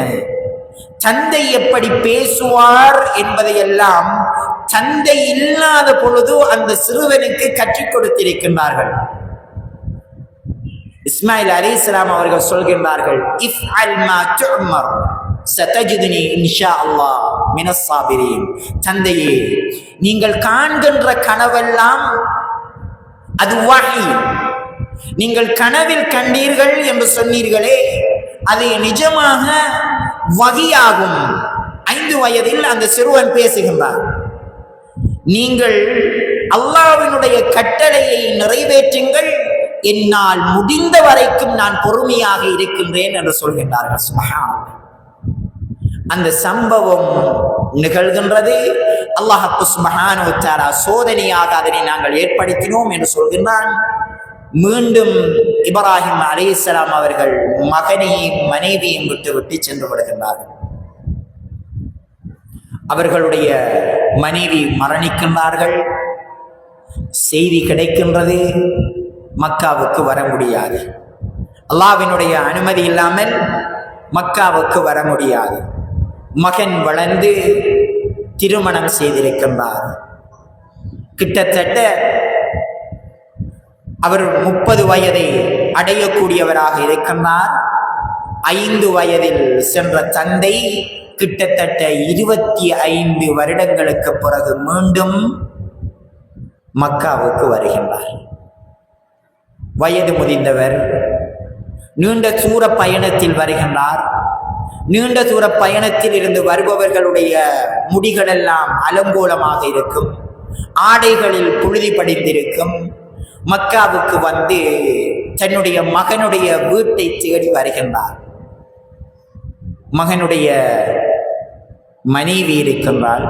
S1: தந்தை எப்படி பேசுவார் என்பதையெல்லாம் தந்தை இல்லாத பொழுது அந்த சிறுவனுக்கு கற்றுக் கொடுத்திருக்கின்றார்கள். இஸ்மாயில் அலைஹிஸ்ஸலாம் அவர்கள் சொல்கின்றார்கள், இஃப்அல் மா துஅமர் சதஜிதுனி இன்ஷா அல்லாஹ் மினஸ் சாபிரீன். தந்தையே, நீங்கள் காண்கின்ற கனவெல்லாம் அது வஹி. நீங்கள் கனவில் கண்டீர்கள் என்று சொன்னீர்களே, அது நிஜமாக வகியாகும். 5 வயதில் அந்த சிறுவன் பேசுகின்றார். நீங்கள் அல்லாஹ்வினுடைய கட்டளையை நிறைவேற்றுங்கள், என்னால் முடிந்த வரைக்கும் நான் பொறுமையாக இருக்கின்றேன் என்று சொல்கின்றார்கள். சுப்ஹானல்லாஹ். அந்த சம்பவம் நிகழ்கின்றது. அல்லாஹ் சுப்ஹானஹு வ தஆலா சோதனையாக அதனை நாங்கள் ஏற்படுத்தினோம் என்று சொல்கின்றான். மீண்டும் இப்ராஹிம் அலைஹிஸ்ஸலாம் அவர்கள் மகனையும் மனைவியும் விட்டு சென்று விடுகின்றார்கள். அவர்களுடைய மனைவி மரணிக்கின்றார்கள். செய்தி கிடைக்கின்றது, மக்காவுக்கு வர முடியாது. அல்லாஹ்வினுடைய அனுமதி இல்லாமல் மக்காவுக்கு வர முடியாது. மகன் வளர்ந்து திருமணம் செய்திருக்கின்றார். கிட்டத்தட்ட அவர் 30 வயதை அடையக்கூடியவராக இருக்கின்றார். 5 வயதில் சென்ற தந்தை கிட்டத்தட்ட 25 வருடங்களுக்கு பிறகு மீண்டும் மக்காவுக்கு வருகின்றார். வயது முதிர்ந்தவர் நீண்ட தூர பயணத்தில் வருகின்றார். நீண்ட தூர பயணத்தில் இருந்து வருபவர்களுடைய முடிகளெல்லாம் அலங்கோலமாக இருக்கும், ஆடைகளில் புழுதி படிந்திருக்கும். மக்காவுக்கு வந்து தன்னுடைய மகனுடைய வீட்டை தேடி வருகின்றார். மகனுடைய மனைவி இருக்கின்றாள்.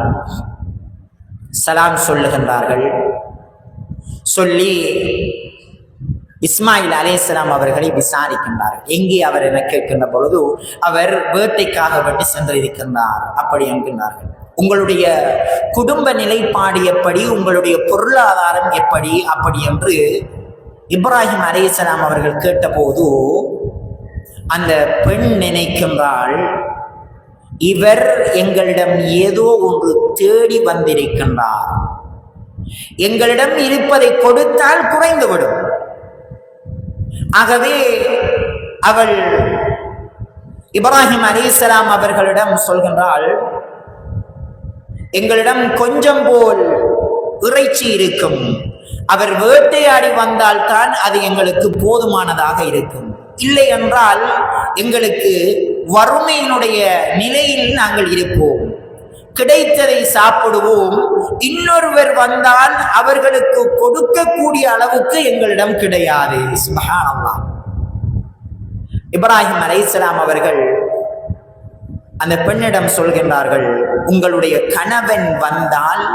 S1: சலாம் சொல்லுகின்றார்கள். சொல்லி இஸ்மாயில் அலைஹிஸ்ஸலாம் அவர்களை விசாரிக்கின்றார்கள். எங்கே அவர் என கேட்கின்ற பொழுது அவர் வேட்டைக்காக வேண்டி சென்றிருக்கின்றார் அப்படி என்கின்றார்கள். உங்களுடைய குடும்ப நிலைப்பாடு எப்படி, உங்களுடைய பொருளாதாரம் எப்படி அப்படி என்று இப்ராஹிம் அலைஹிஸ்ஸலாம் அவர்கள் கேட்டபோது அந்த பெண் நினைக்கின்றாள், இவர் எங்களிடம் ஏதோ ஒன்று தேடி வந்திருக்கின்றார், எங்களிடம் இருப்பதை கொடுத்தால் குறைந்துவிடும். ஆகவே அவள் இப்ராஹிம் அலைஹிஸ்ஸலாம் அவர்களிடம் சொல்கின்றாள், எங்களிடம் கொஞ்சம் போல் இறைச்சி இருக்கும், அவர் வேட்டையாடி வந்தால்தான் அது எங்களுக்கு போதுமானதாக இருக்கும், இல்லை என்றால் எங்களுக்கு வறுமையினுடைய நிலையில் நாங்கள் இருப்போம், கிடைத்ததை சாப்பிடுவோம், இன்னொருவர் வந்தால் அவர்களுக்கு கொடுக்கக்கூடிய அளவுக்கு எங்களிடம் கிடையாது. சுப்ஹானல்லாஹ். இப்ராஹிம் அலைஹிஸ்ஸலாம் அவர்கள் அந்த பெண்ணிடம் சொல்கின்றார்கள், உங்களுடைய கணவன் வந்தால்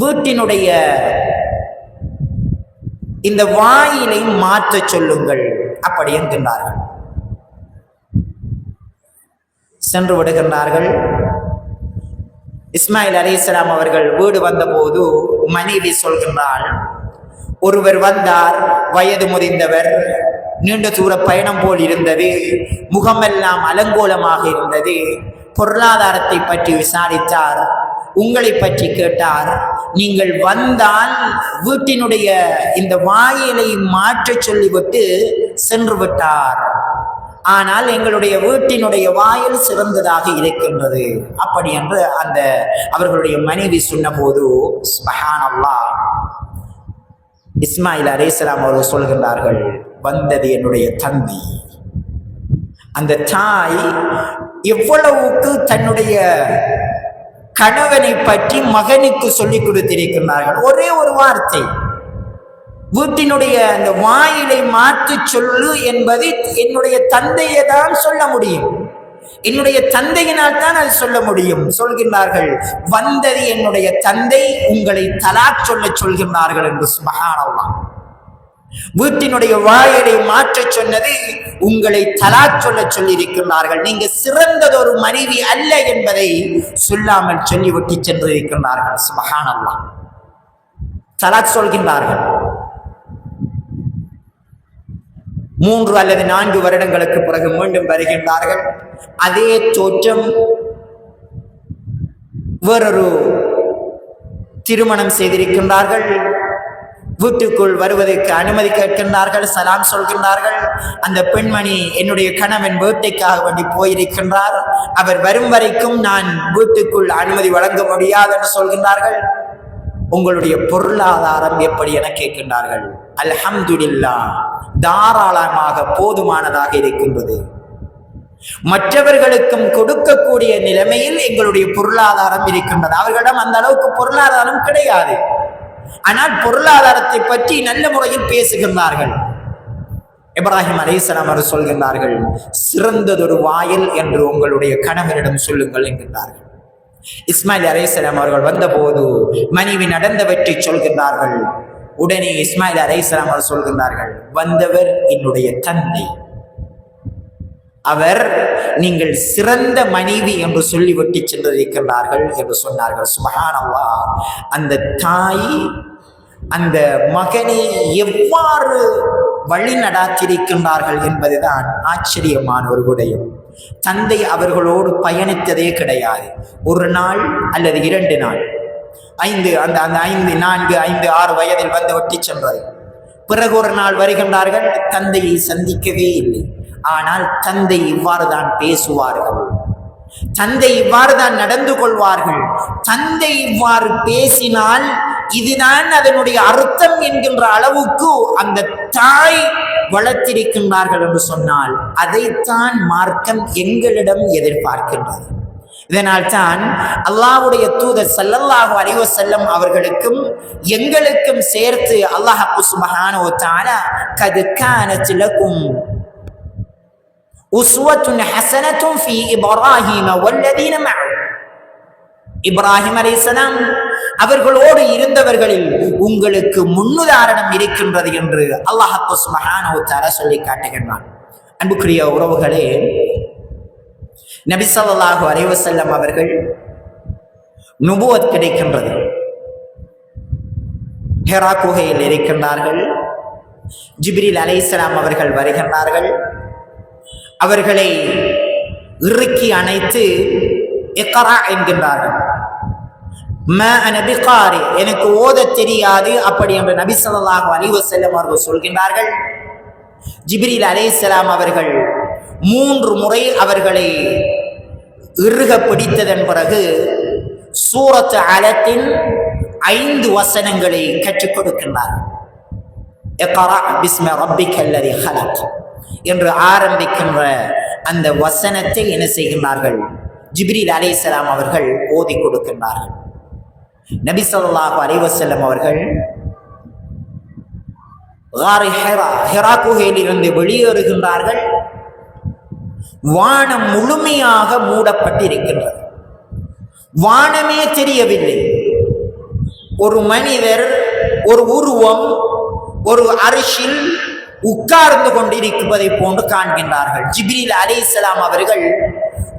S1: வீட்டினுடைய இந்த வாயிலை மாற்ற சொல்லுங்கள் அப்படி என்கின்றார்கள். சென்று விடுகின்றார்கள். இஸ்மாயில் அலைஹிஸ்ஸலாம் அவர்கள் வீடு வந்தபோது மனைவி சொல்கின்றாள், ஒருவர் வந்தார், வயது முதிர்ந்தவர், நீண்ட தூர பயணம் போல் இருந்தது, முகமெல்லாம் அலங்கோலமாக இருந்தது, பொருளாதாரத்தை பற்றி விசாரித்தார், உங்களை பற்றி கேட்டார், நீங்கள் வந்தால் வீட்டினுடைய இந்த வாயிலை மாற்றச் சொல்லிவிட்டு சென்று விட்டார், ஆனால் எங்களுடைய வீட்டினுடைய வாயில் சிறந்ததாக இருக்கின்றது அப்படி என்று அந்த அவர்களுடைய மனைவி சொன்னபோது சுப்ஹானல்லாஹ், இஸ்மாயில் அலைஹிஸ்ஸலாம் அவர்கள் சொல்கின்றார்கள், வந்தது என்னுடைய தந்தை. அந்த தாய் எவ்வளவுக்கு தன்னுடைய கணவனை பற்றி மகனுக்கு சொல்லிக் கொடுத்திருக்கிறார்கள். ஒரே ஒரு வார்த்தை, வீட்டினுடைய அந்த வாயிலை மாற்றி சொல்லு என்பது என்னுடைய தந்தையை தான் சொல்ல முடியும், என்னுடைய தந்தையினால் தான் அது சொல்ல முடியும். சொல்கின்றார்கள், வந்தது என்னுடைய தந்தை, உங்களை தலாக் சொல்ல சொல்கின்றார்கள் என்று. சுப்ஹானல்லாஹ். வீட்டினுடைய வாயிலை மாற்ற சொன்னது உங்களை தலாக் சொல்ல சொல்லியிருக்கிறார்கள், நீங்க சிறந்ததொரு மனைவி அல்ல என்பதை சொல்லாமல் சொல்லிவிட்டு சென்றிருக்கிறார்கள். சுப்ஹானல்லாஹ். தலாக் சொல்கின்றார்கள். 3 அல்லது 4 வருடங்களுக்கு பிறகு மீண்டும் வருகின்றார்கள். அதே தோற்றம், வேறொரு திருமணம் செய்திருக்கின்றார்கள். வீட்டுக்குள் வருவதற்கு அனுமதி கேட்கின்றார்கள், சலாம் சொல்கின்றார்கள். அந்த பெண்மணி, என்னுடைய கணவன் வேட்டைக்காக வேண்டி போயிருக்கின்றார், அவர் வரும் வரைக்கும் நான் வீட்டுக்குள் அனுமதி வழங்க முடியாது என்று சொல்கின்றார்கள். உங்களுடைய பொருளாதாரம் எப்படி என கேட்கின்றார்கள். அல்ஹம்துலில்லாஹ், தாராளமாக போதுமானதாக இருக்கின்றது, மற்றவர்களுக்கும் கொடுக்கக்கூடிய நிலைமையில் எங்களுடைய பொருளாதாரம் இருக்கின்றது. அவர்களிடம் அந்த அளவுக்கு பொருளாதாரம் கிடையாது, ஆனால் பொருளாதாரத்தை பற்றி நல்ல முறையில் பேசுகின்றார்கள். இப்ராஹிம் அலைஹிஸ்ஸலாம் அவர்கள் சொல்கின்றார்கள், சிறந்ததொரு வாயில் என்று உங்களுடைய கணவரிடம் சொல்லுங்கள் என்கின்றார்கள். இஸ்மாயில் அலைஹிஸ்ஸலாம் அவர்கள் வந்தபோது மனைவி நடந்தவற்றை சொல்கின்றார்கள். உடனே இஸ்மாயில் அலைஹிஸ்ஸலாம் அவர்கள் சொல்கின்றார்கள், வந்தவர் என்னுடைய தந்தை, அவர் நீங்கள் சிறந்த மனைவி என்று சொல்லிவிட்டு சென்றிருக்கிறார்கள் என்று சொன்னார்கள். சுப்ஹானல்லாஹ். அந்த தாய் அந்த மகனை எவ்வாறு வழி நடாத்திருக்கின்றார்கள் என்பதுதான் ஆச்சரியமான ஒரு விடயம். தந்தை அவர்களோடு பயணித்ததே கிடையாது. 1 நாள் அல்லது 2 நாள், 5 4 5 6 வயதில் வந்து ஒட்டி சென்றது. பிறகு 1 நாள் வருகின்றார்கள், தந்தையை சந்திக்கவே இல்லை. ஆனால் தந்தை இவ்வாறு தான் பேசுவார்கள், தந்தை இவ்வாறு தான் நடந்து கொள்வார்கள். தந்தை இவ்வாறு பேசினால் இதுதான் அதனுடைய அர்த்தம் என்கின்ற அளவுக்கு அந்த தாய் வளர்த்திருக்கின்றார்கள் என்று சொன்னால் அதைத்தான் மார்க்கம் எங்களிடம் எதிர்பார்க்கின்றது. இதனால் தான் அல்லாஹ்வுடைய தூதர் ஸல்லல்லாஹு அலைஹி வஸல்லம் அவர்களுக்கும் எங்களுக்கும் சேர்த்து அல்லாஹ் சுப்ஹானஹு வ தஆலா கத் கானத் லகும் உஸ்வத்துன் ஹஸனத்துன் ஃபீ இப்ராஹீம வல்லதீன மஅஹு, இப்ராஹிம் அலைஹிஸ்ஸலாம் அவர்களோடு இருந்தவர்களில் உங்களுக்கு முன்னுதாரணம் இருக்கின்றது என்று அல்லாஹ் சுப்ஹானஹு வ தஆலா சொல்லி காட்டுகின்றான். அன்புக்குரிய உறவுகளே, நபி ஸல்லல்லாஹு அலைஹி வஸல்லம் அவர்கள் நுபுவத் கிடைக்கின்றது. ஹிரா குகையில் இருக்கின்றார்கள். ஜிப்ரீல் அலைஹிஸ்ஸலாம் அவர்கள் வருகின்றார்கள். அவர்களை இறுக்கி அணைத்து இக்ரா என்கின்றார்கள். மா அன பிகாரி, எனக்கு ஓத தெரியாது அப்படி என்று நபி ஸல்லல்லாஹு அலைஹி வஸல்லம் அவர்கள் சொல்கின்றார்கள். ஜிப்ரீல் அலைஹிஸ்ஸலாம் அவர்கள் 3 முறை அவர்களை இறுக பிடித்ததன் பிறகு சூரத் அலத்தின் 5 வசனங்களை கற்றுக் கொடுக்கின்றார்கள். இக்ரா பிஸ்மி ரப்பிக்கல்லதி ஹலக் என்று ஆரம்பிக்கின்ற அந்த வசனத்தை என்ன செய்கின்றார்கள்? ஜிப்ரீல் அலைஹிஸ்ஸலாம் அவர்கள் ஓதி கொடுக்கின்றார்கள். நபி ஸல்லல்லாஹு அலைஹி வஸல்லம் அவர்கள் ஹிரா குகையில் இருந்து வெளியேறுகின்றார்கள். வானம் முழுமையாக மூடப்பட்டிருக்கின்றது. வானமே தெரியவில்லை. ஒரு மனிதர், ஒரு உருவம் ஒரு அரிசில் உட்கார்ந்து கொண்டிருப்பதை போன்று காண்கின்றார்கள். ஜிப்ரீல் அலைஹிஸ்ஸலாம் அவர்கள்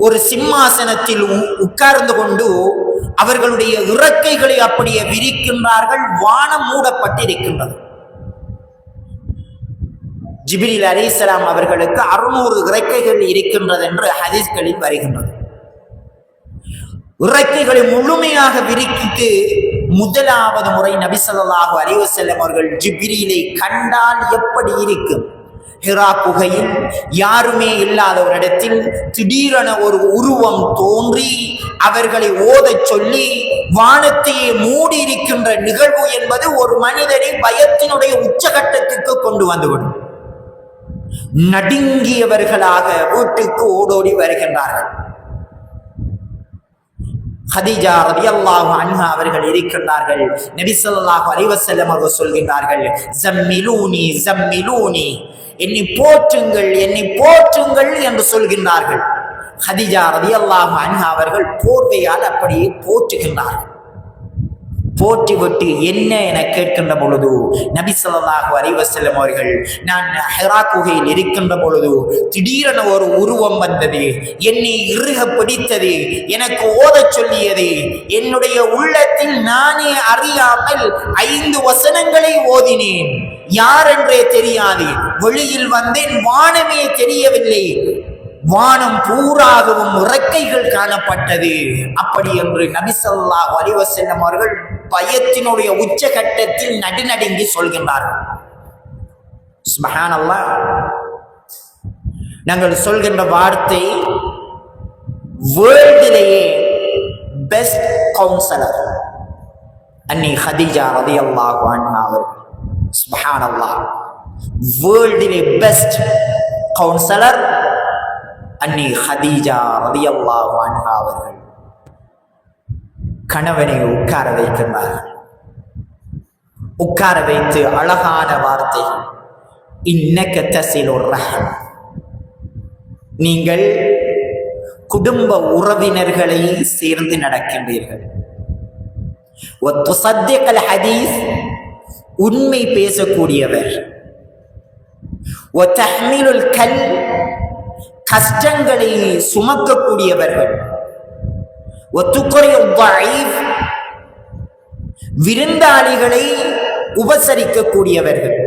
S1: ஒரு சிம்மாசனத்தில் உட்கார்ந்து கொண்டு அவர்களுடைய இறக்கைகளை அப்படியே விரிக்கின்றார்கள். வானம் மூடப்பட்டிருக்கின்றது. ஜிப்ரீல் அலைஹிஸ்ஸலாம் அவர்களுக்கு 600 இறக்கைகள் இருக்கின்றது என்று ஹதீஸ்களில் வருகின்றது. இறக்கைகளை முழுமையாக விரிக்கிட்டு முதலாவது முறை நபி ஸல்லல்லாஹு அலைஹி வஸல்லம் அவர்கள் ஜிப்ரீலை கண்டால் எப்படி இருக்கும்? ஹிரா குகையில் யாருமே இல்லாத ஒரு இடத்தில் திடீரென ஒரு உருவம் தோன்றி அவர்களை ஓதச் சொல்லி வானத்தையே மூடி இருக்கின்ற நிகழ்வு என்பது ஒரு மனிதனை பயத்தினுடைய உச்சகட்டத்துக்கு கொண்டு வந்துவிடும். நடுங்கியவர்களாக வீட்டுக்கு ஓடோடி வருகின்றார்கள். ஹதீஜா ரலியல்லாஹு அன்ஹா அவர்கள் இருக்கின்றார்கள். நபி ஸல்லல்லாஹு அலைஹி வஸல்லம் அவர்கள் சொல்கின்றார்கள், ஜம்மிலூனி ஜம்மிலூனி, என்னை போற்றுங்கள் என்னை போற்றுங்கள் என்று சொல்கின்றார்கள். ஹதீஜா ரலியல்லாஹு அன்ஹா அவர்கள் போர்வையால் அப்படியே போற்றுகின்றார்கள். போற்றிவிட்டு என்ன என கேட்கின்ற பொழுது நபி ஸல்லல்லாஹு அலைஹி வஸல்லம் அவர்கள், நான் ஹிரா குகையில் இருக்கின்ற பொழுது திடீரென ஒரு உருவம் வந்தது, என்னை இறுக பிடித்தது, எனக்கு ஓதச் சொல்லியது. என்னுடைய உள்ளத்தில் நானே அறியாமல் 5 வசனங்களை ஓதினேன். யார் என்றே தெரியாது. வெளியில் வந்தேன், வானமே தெரியவில்லை. வானம் பூராகவும் இறக்கைகள் காணப்பட்டது. அப்படி என்று நபி ஸல்லல்லாஹு அலைஹி வஸல்லம் அவர்கள் பயத்தினுடைய உச்சகட்டத்தில் நடுநடுங்கி சொல்கின்றார்கள். சுப்ஹானல்லாஹ். நாங்கள் சொல்கின்ற வார்த்தை வேர்ல்டிலேயே பெஸ்ட் கவுன்சிலர் அன்னி ஹதீஜா ரலியல்லாஹு அன்ஹா அவர்கள். சுப்ஹானல்லாஹ். வேர்ல்டிலே பெஸ்ட் கவுன்சிலர் அன்னி ஹதீஜா ரலியல்லாஹு அன்ஹா அவர்கள். கணவனை உட்கார வைக்கின்றார்கள். உட்கார வைத்து அழகான வார்த்தை, இன்னக தஸிலுர் ரஹம், நீங்கள் குடும்ப உறவினர்களை சேர்ந்து நடக்கின்றீர்கள். வத்துஸத்திகல் ஹதீஸ், உண்மை பேசக்கூடியவர். வதஹ்மிலுல் கல், கஷ்டங்களை சுமக்கக்கூடியவர்கள். விருந்தாளிகளை உபசரிக்கக்கூடியவர்கள்.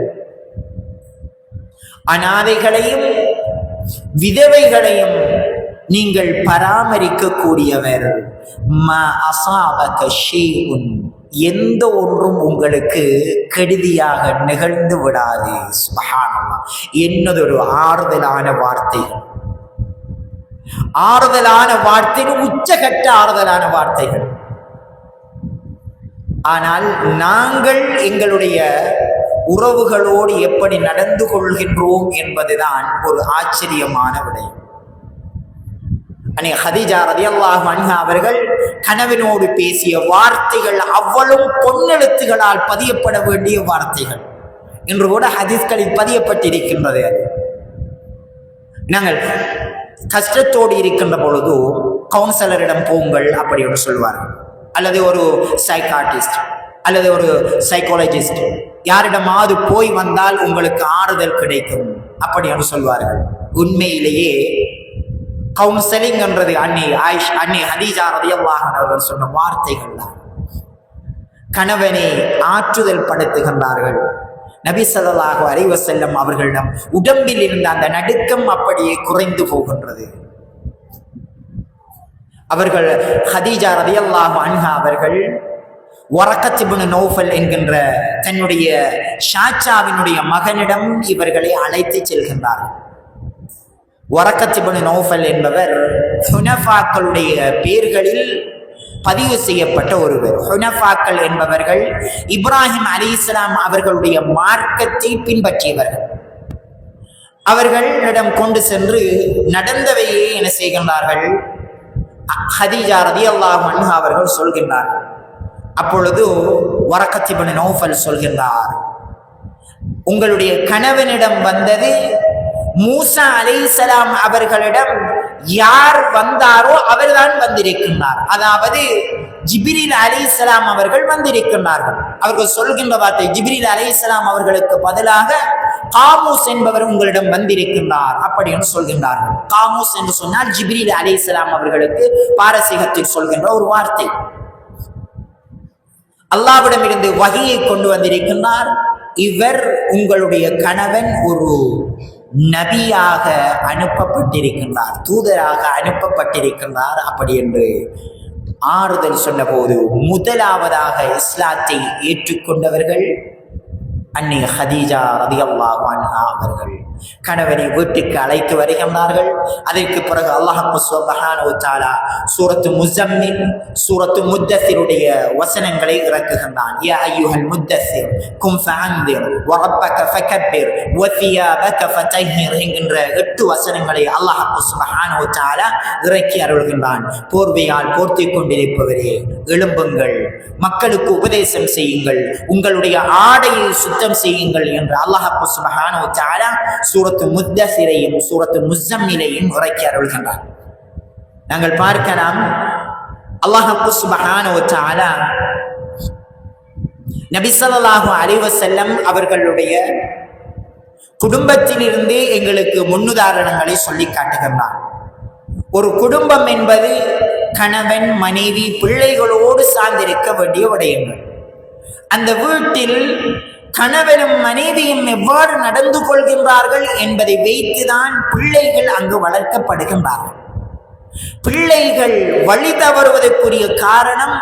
S1: அனாதைகளையும் விதவைகளையும் நீங்கள் பராமரிக்கக்கூடியவர். எந்த ஒன்றும் உங்களுக்கு கெடுதியாக நிகழ்ந்து விடாது. சுப்ஹானல்லாஹ். என்னதொரு ஆறுதலான வார்த்தை, ஆறுதலான வார்த்தைகள், உச்சகட்ட ஆறுதலான வார்த்தைகள். ஆனால் நாங்கள் எங்களுடைய உறவுகளோடு எப்படி நடந்து கொள்கின்றோம் என்பதுதான் ஒரு ஆச்சரியமான விடயம். ஹதீஜா ரலியல்லாஹு அன்ஹா அவர்கள் கணவனோடு பேசிய வார்த்தைகள் அவ்வளவு பொன்னெழுத்துகளால் பதியப்பட வேண்டிய வார்த்தைகள். இன்று கூட ஹதீஸ்களில் பதியப்பட்டிருக்கின்றது. நாங்கள் கஷ்டத்தோடு இருக்கின்ற பொழுது கவுன்சிலரிடம் போங்கள் அப்படி என்று சொல்வார்கள். அல்லது ஒரு சைக்காட்டிஸ்ட் அல்லது ஒரு சைக்காலஜிஸ்ட் யாரிடமாவது போய் வந்தால் உங்களுக்கு ஆறுதல் கிடைக்கும் அப்படி என்று சொல்வார்கள். உண்மையிலேயே கவுன்சிலிங் என்றது அன்னி ஹதீஜா ரலியல்லாஹு அன்ஹா அவர்கள் சொன்ன வார்த்தைகள் தான். கணவனை ஆற்றுதல் படுத்துகின்றார்கள். நபி ஸல்லல்லாஹு அலைஹி வஸல்லம் அவர்களிடம் உடம்பில் இருந்த அந்த நடுக்கம் அப்படியே குறைந்து போகின்றது. அவர்கள் ஹதீஜா ரலியல்லாஹு அன்ஹா அவர்கள் வரக்கத் இப்னு நௌஃபல் என்கின்ற தன்னுடைய ஷாச்சாவினுடைய மகனிடம் இவர்களை அழைத்து செல்கின்றார்கள். வரக்கத் இப்னு நௌஃபல் என்பவர் ஹுனஃபாக்களுடைய பேர்களில் பதிவு செய்யப்பட்ட ஒருவர். ஹுனஃபாக்கள் என்பவர்கள் இப்ராஹிம் அலைஹிஸ்ஸலாம் அவர்களுடைய மார்க்கத்தை பின்பற்றியவர்கள். அவர்களிடம் கொண்டு சென்று நடந்தவையே என்ன செய்கின்றார்கள், ஹதீஜா ரலியல்லாஹு அன்ஹா அவர்கள் சொல்கின்றார்கள். அப்பொழுது வரக்கத் இப்னு நௌஃபல் சொல்கின்றார், உங்களுடைய கணவனிடம் வந்தது மூசா அலைஹிஸ்ஸலாம் அவர்களிடம் யார் வந்தாரோ அவர்தான் வந்திருக்கின்றார். அதாவது ஜிப்ரீல் அலைஹிஸ்ஸலாம் அவர்கள் வந்திருக்கின்றார்கள். அவர்கள் சொல்கின்ற வார்த்தை, ஜிப்ரீல் அலைஹிஸ்ஸலாம் அவர்களுக்கு பதிலாக காமூஸ் என்பவர் உங்களிடம் வந்திருக்கின்றார் அப்படி என்று சொல்கின்றார்கள். காமூஸ் என்று சொன்னால் ஜிப்ரீல் அலைஹிஸ்ஸலாம் அவர்களுக்கு பாரசீகத்தில் சொல்கின்ற ஒரு வார்த்தை. அல்லாஹ்விடம் இருந்து வஹியை கொண்டு வந்திருக்கின்றார். இவர் உங்களுடைய கணவன் ஒரு நபியாக அனுப்பப்பட்டிருக்கின்றார், தூதராக அனுப்பப்பட்டிருக்கின்றார் அப்படி என்று ஆறுதல் சொன்ன போது முதலாவதாக இஸ்லாத்தை ஏற்றுக்கொண்டவர்கள் அன்னி ஹதீஜா ரலியல்லாஹு அன்ஹா அவர்கள். கணவனை வீட்டுக்கு அழைத்து வருகின்றார்கள். அதற்கு பிறகு அல்லாஹ் சுப்ஹானஹு வ தஆலா சூரத்து முஸம்மில் சூரத்து முத்தஸிருடைய வசனங்களை இறக்குகின்றான். யா அய்யுஹல் முத்தஸிர் கும் ஃபஅன்திர் வ ரப்பக ஃபகப்பிர் வ தியாபக ஃபதஹிர் என்கின்ற 8 வசனங்களை அல்லாஹ் சுப்ஹானஹு வ தஆலா இறக்கி அருள்கின்றான். போர்வையால் போர்த்திக் கொண்டிருப்பவரே எழும்புங்கள், மக்களுக்கு உபதேசம் செய்யுங்கள், உங்களுடைய ஆடையை சுத்தம் செய்யுங்கள் என்று அல்லாஹ் சுப்ஹானஹு வ தஆலா சூரத்து முத்தஸிரையும் சூரத்து முஸம்மிலையும் இறக்கி அருள்கின்றார். நாங்கள் பார்க்கலாம், அல்லாஹ் சுப்ஹானஹு வ தஆலா நபி ஸல்லல்லாஹு அலைஹி வஸல்லம் அவர்களுடைய குடும்பத்திலிருந்து எங்களுக்கு முன்னுதாரணங்களை சொல்லி காட்டுகின்றார். ஒரு குடும்பம் என்பது கணவன், மனைவி, பிள்ளைகளோடு சார்ந்திருக்க வேண்டிய விடயங்கள். அந்த வீட்டில் கணவனும் மனைவியும் எவ்வாறு நடந்து கொள்கின்றார்கள் என்பதை வைத்துதான் பிள்ளைகள் அங்கு வளர்க்கப்படுகின்றார்கள். பிள்ளைகள் வழி தவறுவதற்குரிய காரணம்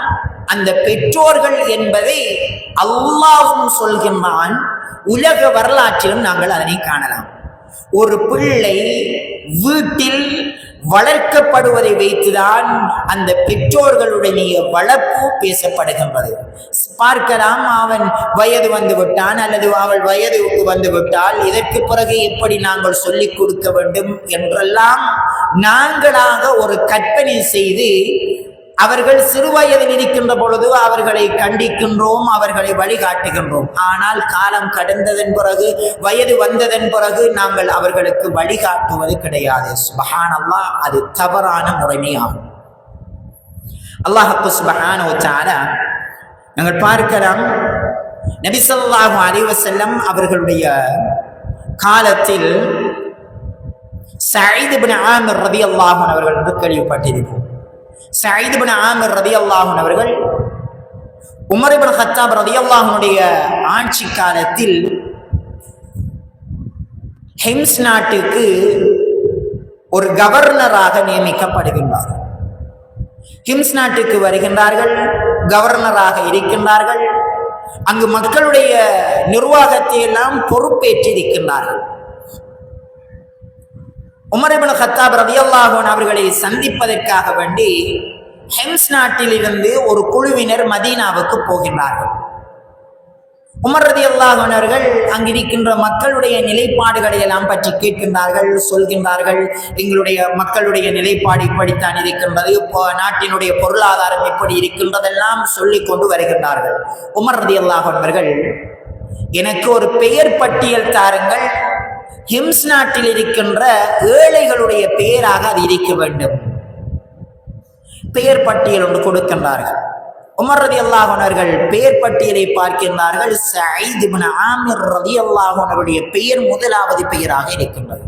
S1: அந்த பெற்றோர்கள் என்பதை அல்லாஹ்வும் சொல்கின்றான். உலக வரலாற்றிலும் நாங்கள் அதனை காணலாம். ஒரு பிள்ளை வீட்டில் வளர்க்கப்படுவதை வைத்துதான் அந்த பெற்றோர்களுடைய வளர்ப்பு பேசப்படுகின்றது. பார்க்கலாம், அவன் வயது வந்து விட்டான் அல்லது அவள் வயதுக்கு வந்து விட்டால் இதற்கு பிறகு எப்படி நாங்கள் சொல்லிக் கொடுக்க வேண்டும் என்றெல்லாம் நாங்களாக ஒரு கற்பனை செய்து அவர்கள் சிறு வயதில் இருக்கின்ற பொழுது அவர்களை கண்டிக்கின்றோம், அவர்களை வழிகாட்டுகின்றோம். ஆனால் காலம் கடந்ததன் பிறகு, வயது வந்ததன் பிறகு நாங்கள் அவர்களுக்கு வழிகாட்டுவது கிடையாது. சுப்ஹானல்லாஹ், அது தவறான முறைமையாகும். அல்லாஹ் சுப்ஹானஹு வ தஆலா நாங்கள் பார்க்கலாம், நபி ஸல்லல்லாஹு அலைஹி வஸல்லம் அவர்களுடைய காலத்தில் சயீத் இப்னு ஆமிர் ரலியல்லாஹு அன்ஹு அவர்கள் என்று கேள்விப்பட்டிருப்போம். சயீத் இப்னு ஆமிர் ரலியல்லாஹு அன்ஹு அவர்கள் உமர் இப்னு கத்தாப் ரலியல்லாஹு அன்ஹுடைய ஆட்சி காலத்தில் ஹிம்ஸ் நாட்டுக்கு ஒரு கவர்னராக நியமிக்கப்படுகின்றார். ஹிம்ஸ் நாட்டுக்கு வருகின்றார்கள், கவர்னராக இருக்கின்றார்கள். அங்கு மக்களுடைய நிர்வாகத்தை எல்லாம் பொறுப்பேற்றிருக்கின்றார்கள். உமர் இப்னு கத்தாப் ரலியல்லாஹு அன்ஹு அவர்களை சந்திப்பதற்காக வேண்டி ஹிம்ஸ் நாட்டிலிருந்து ஒரு குழுவினர் மதீனாவுக்கு போகின்றார்கள். உமர் ரலியல்லாஹு அன்ஹு அவர்கள் அங்கிருக்கின்ற மக்களுடைய நிலைப்பாடுகளை எல்லாம் பற்றி கேட்கின்றார்கள், சொல்கின்றார்கள். எங்களுடைய மக்களுடைய நிலைப்பாடு இப்படித்தான் இருக்கின்றது, நாட்டினுடைய பொருளாதாரம் எப்படி இருக்கின்றதெல்லாம் சொல்லிக் கொண்டு வருகின்றார்கள். உமர் ரலியல்லாஹு அன்ஹு அவர்கள், எனக்கு ஒரு பெயர் பட்டியல் தாருங்கள், ஹிம்ஸ் நாட்டில் இருக்கின்ற ஏழைகளுடைய பெயராக அது இருக்க வேண்டும். பெயர் பட்டியல் ஒன்று கொடுக்கின்றார்கள். உமர் ரலியல்லாஹு அன்ஹு அவர்கள் பெயர் பட்டியலை பார்க்கின்றார்கள். சயீத் இப்னு ஆமிர் ரலியல்லாஹு அன்ஹு அவருடைய பெயர் முதலாவது பெயராக இருக்கின்றது.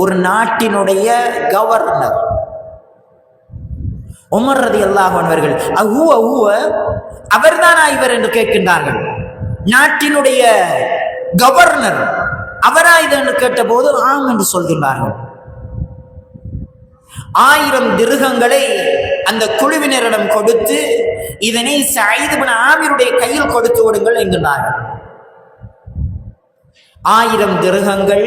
S1: ஒரு நாட்டினுடைய கவர்னர் உமர் ரலியல்லாஹு அன்ஹு அவர்கள் அவர்தானா இவர் என்று கேட்கின்றார்கள். நாட்டினுடைய கவர்னர் அவரா இது என்று கேட்டபோது ஆம் என்று சொல்கின்றார்கள். 1000 திர்ஹங்களை அந்த குழுவினரிடம் கொடுத்து இதனை சயீத் இப்னு ஆமிருடைய கையில் கொடுத்து விடுங்கள் என்கின்றார்கள். 1000 திர்ஹங்கள்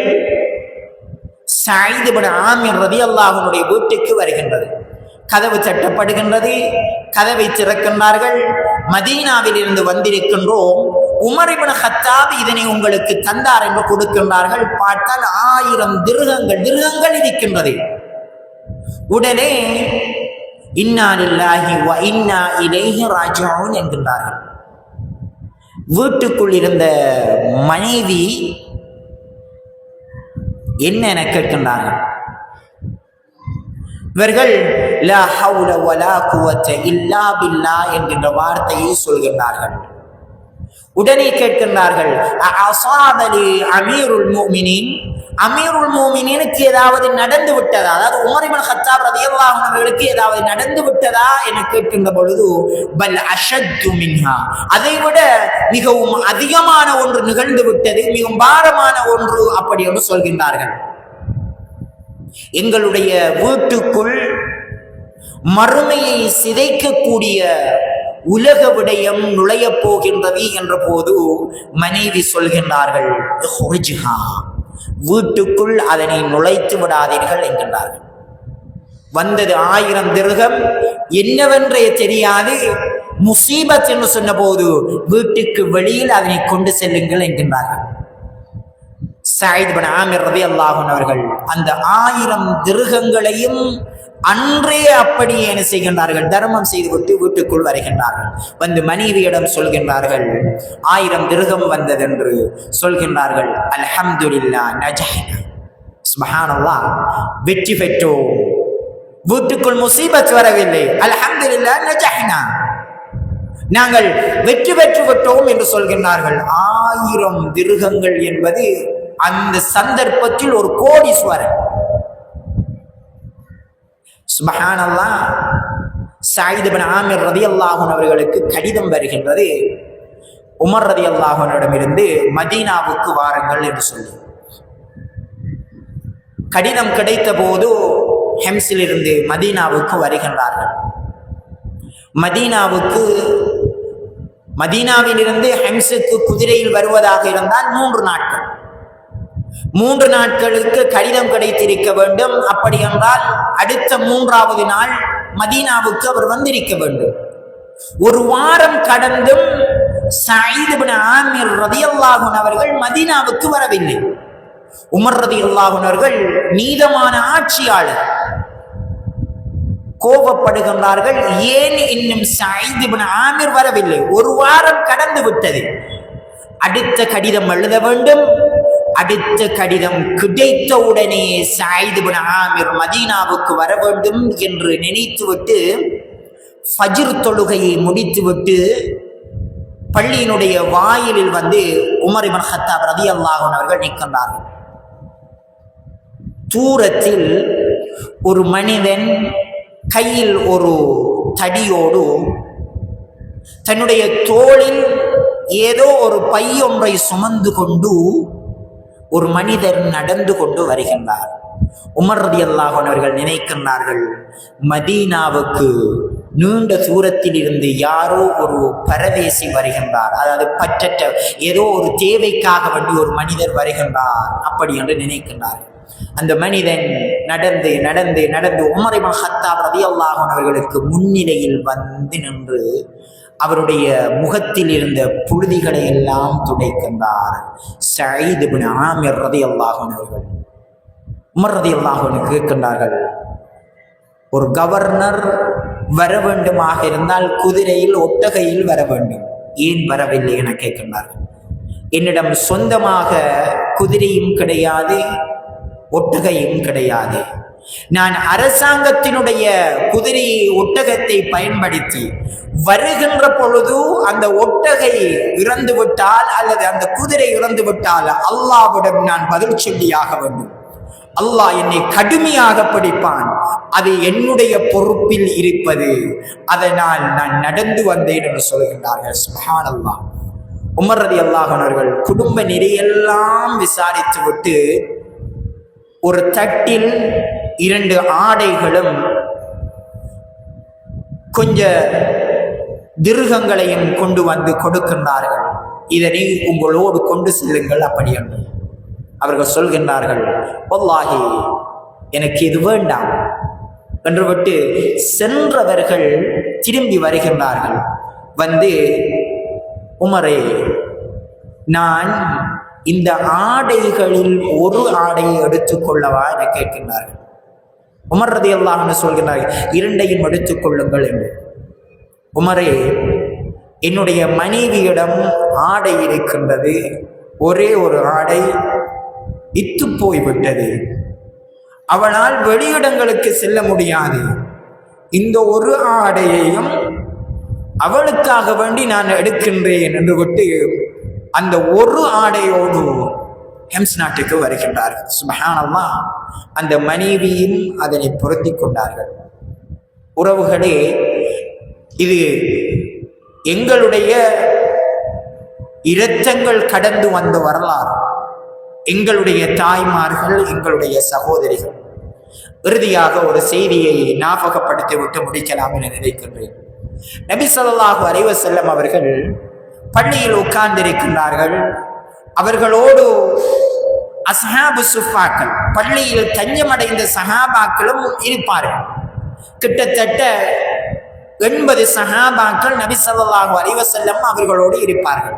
S1: சயீத் இப்னு ஆமிர் ரலியல்லாஹு அன்ஹுடைய வீட்டுக்கு வருகின்றது. கதவு தட்டப்படுகின்றது. கதவை திறக்கின்றார்கள். மதீனாவில் இருந்து வந்திருக்கின்றோம், உமர் இப்னு கத்தாப் இதனை உங்களுக்கு தந்தார் என்று கொடுக்கின்றார்கள். பார்த்தால் 1000 திர்ஹங்கள் இருக்கின்றது. உடனே இன்னா லில்லாஹி வ இன்னா இலைஹி ராஜிஊன் என்கின்றார்கள். வீட்டுக்குள் இருந்த மனைவி என்ன என கேட்கின்றார்கள். இவர்கள் லா ஹவுல வலா குவத்த இல்லா பில்லாஹ் என்கின்ற வார்த்தையை சொல்கின்றார்கள். உடனே கேட்கின்றார்கள், அஸாபலி அமீருல் முஃமினீன், அமீருல் முஃமினீனுக்கு ஏதாவது நடந்து விட்டதா, அதாவது உமர் இப்னு கத்தாப் ரலியல்லாஹு அன்ஹு அவர்களுக்கு ஏதாவது நடந்து விட்டதா என கேட்கின்ற பொழுது பல் அஷத்து மின்ஹா, அதைவிட மிகவும் அதிகமான ஒன்று நிகழ்ந்து விட்டது, மிகவும் பாரமான ஒன்று அப்படி என்று சொல்கின்றார்கள். எங்களுடைய வீட்டுக்குள் மறுமையை சிதைக்கக்கூடிய உலக விடயம் நுழைய போகின்றது என்ற போது மனைவி சொல்கின்றார்கள், வீட்டுக்குள் அதனை நுழைத்து விடாதீர்கள் என்கின்றார்கள். வந்தது 1000 திர்ஹம், என்னவென்றே தெரியாது. முசீபத் என்று சொன்ன போது வீட்டுக்கு வெளியில் அதனை கொண்டு செல்லுங்கள் என்கின்றார்கள். சயீத் இப்னு ஆமிர் ரலியல்லாஹு அன்ஹு அவர்கள் அந்த 1000 திர்ஹங்களையும் அன்றே அப்படியே என்ன செய்கின்றார்கள், தர்மம் செய்துவிட்டு வீட்டுக்குள் வருகின்றார்கள். வந்து மனைவியிடம் சொல்கின்றார்கள், 1000 திர்ஹம் வந்ததென்று சொல்கின்றார்கள். அல்ஹம்துலில்லாஹ் நஜஹ்னா, சுப்ஹானல்லாஹ், வெற்றி பெற்றோம், வீட்டுக்குள் முசீபத் வரவில்லை, அல்ஹம்துலில்லாஹ் நஜஹ்னா, நாங்கள் வெற்றி பெற்று விட்டோம் என்று சொல்கின்றார்கள். 1000 திர்ஹங்கள் என்பது அந்த சந்தர்ப்பத்தில் ஒரு கோடீஸ்வரன். சுப்ஹானல்லாஹ். சயீத் இப்னு ஆமிர் ரலியல்லாஹு அன்ஹு அவர்களுக்கு கடிதம் வருகின்றது. உமர் ரலியல்லாஹு அன்ஹுவிடமிருந்து மதீனாவுக்கு வாருங்கள் என்று சொல்லி கடிதம் கிடைத்த போது ஹெம்ஸில் இருந்து மதீனாவுக்கு வருகின்றார்கள். மதீனாவிலிருந்து ஹெம்ஸுக்கு குதிரையில் வருவதாக இருந்தால் 3 நாட்கள், 3 நாட்களுக்கு கடிதம் கிடைத்திருக்க வேண்டும். அப்படி என்றால் அடுத்த 3வது நாள் மதீனாவுக்கு அவர் வந்திருக்க வேண்டும். 1 வாரம் கடந்தும் சயீத் இப்னு ஆமிர் ரலியல்லாஹு அன்ஹு அவர்கள் மதீனாவுக்கு வரவில்லை. உமர் ரலியல்லாஹு அன்ஹு அவர்கள் நீதமான ஆட்சியாளர், கோபப்படுகின்றார்கள். ஏன் இன்னும் சயீத் இப்னு ஆமிர் வரவில்லை? 1 வாரம் கடந்து விட்டது. அடுத்த கடிதம் எழுத வேண்டும். அடுத்த கடிதம் கிடைத்தவுடனே சயீத் இப்னு ஆமிர் மதீனாவுக்கு வர வேண்டும் என்று நினைத்துவிட்டு ஃபஜ்ர் தொழுகையை முடித்துவிட்டு பள்ளியினுடைய வாயிலில் வந்து உமர் இப்னு கத்தாப் ரலியல்லாஹு அன்ஹு அவர்கள் நிற்கின்றார்கள். தூரத்தில் ஒரு மனிதன் கையில் ஒரு தடியோடு தன்னுடைய தோளில் ஏதோ ஒரு பையொன்றை சுமந்து கொண்டு ஒரு மனிதர் நடந்து கொண்டு வருகின்றார். உமர் ரலியல்லாஹு அன்ஹு அவர்கள் நினைக்கின்றார்கள், மதீனாவுக்கு நீண்ட தூரத்தில் இருந்து யாரோ ஒரு பரதேசி வருகின்றார், அதாவது பற்றற்ற ஏதோ ஒரு தேவைக்காக வேண்டி ஒரு மனிதர் வருகின்றார் அப்படி என்று நினைக்கின்றார்கள். அந்த மனிதன் நடந்து நடந்து நடந்து உமர் இப்னு கத்தாப் ரலியல்லாஹு அன்ஹு அவர்களுக்கு முன்னிலையில் வந்து நின்று அவருடைய முகத்தில் இருந்த புழுதிகளை எல்லாம் துடைக்கின்றார். சயீத் இப்னு ஆமிர் ரலியல்லாஹு அன்ஹு அவர்கள் உமர் ரலியல்லாஹு அன்ஹு கேட்கின்றார்கள், ஒரு கவர்னர் வர வேண்டுமாக இருந்தால் குதிரையில் ஒட்டகையில் வர வேண்டும், ஏன் வரவில்லை என கேட்கின்றார்கள். என்னிடம் சொந்தமாக குதிரையும் கிடையாது, ஒட்டகையும் கிடையாது. நான் அரசாங்கத்தினுடைய குதிரை ஒட்டகத்தை பயன்படுத்தி வருகின்ற பொழுது அந்த ஒட்டகை இறந்து விட்டால் அல்லது அந்த குதிரை இறந்து விட்டால் அல்லாஹ்விடம் நான் பதில் சொல்லியாக வேண்டும். அல்லாஹ் என்னை கடுமையாக பிடிப்பான். அது என்னுடைய பொறுப்பில் இருப்பது. அதனால் நான் நடந்து வந்தேன் என்று சொல்கின்றார்கள். சுப்ஹானல்லாஹ். உமர் ரலியல்லாஹு அன்ஹு அவர்கள் குடும்ப நெறியெல்லாம் விசாரித்து விட்டு ஒரு தட்டில் 2 ஆடைகளும் கொஞ்ச திருகங்களையும் கொண்டு வந்து கொடுக்கின்றார்கள். இதனை உங்களோடு கொண்டு செல்லுங்கள் அப்படி என்று அவர்கள் சொல்கின்றார்கள். வல்லாஹி எனக்கு இது வேண்டாம் என்று விட்டு சென்றவர்கள் திரும்பி வருகின்றார்கள். வந்து உமரே, நான் இந்த ஆடைகளில் ஒரு ஆடையை எடுத்துக்கொள்ளவா என கேட்கின்றார்கள். உமர் ரலியல்லாஹு அன்ஹு சொல்கிறார்கள், 2ஐயும் எடுத்துக்கொள்ளுங்கள் என்று. உமரே, என்னுடைய மனைவியிடம் ஆடை இருக்கின்றது, ஒரே ஒரு ஆடை இத்து போய்விட்டது, அவளால் வெளியிடங்களுக்கு செல்ல முடியாது. இந்த ஒரு ஆடையையும் அவளுக்காக வேண்டி நான் எடுக்கின்றேன் என்று விட்டு அந்த ஒரு ஆடையோடு ஹெம்ஸ் நாட்டுக்கு வருகின்றார்கள். சுப்ஹானல்லாஹ். அந்த மனைவியும் அதனை பொருத்தி கொண்டார்கள். உறவுகளே, இது எங்களுடைய இரத்தங்கள் கடந்து வந்த வரலாறு. எங்களுடைய தாய்மார்கள், எங்களுடைய சகோதரிகள். இறுதியாக ஒரு செய்தியை ஞாபகப்படுத்தி விட்டு முடிக்கலாம் என நினைக்கின்றேன். நபி ஸல்லல்லாஹு அலைஹி வஸல்லம் அவர்கள் பள்ளியில் உட்கார்ந்திருக்கின்றார்கள். அவர்களோடு அஸ்ஹாபு சுஃபாக்கள், பள்ளியில் தஞ்சமடைந்த சஹாபாக்களும் இருப்பார்கள். கிட்டத்தட்ட 80 சஹாபாக்கள் நபி ஸல்லல்லாஹு அலைஹி வஸல்லம் அவர்களோடு இருப்பார்கள்.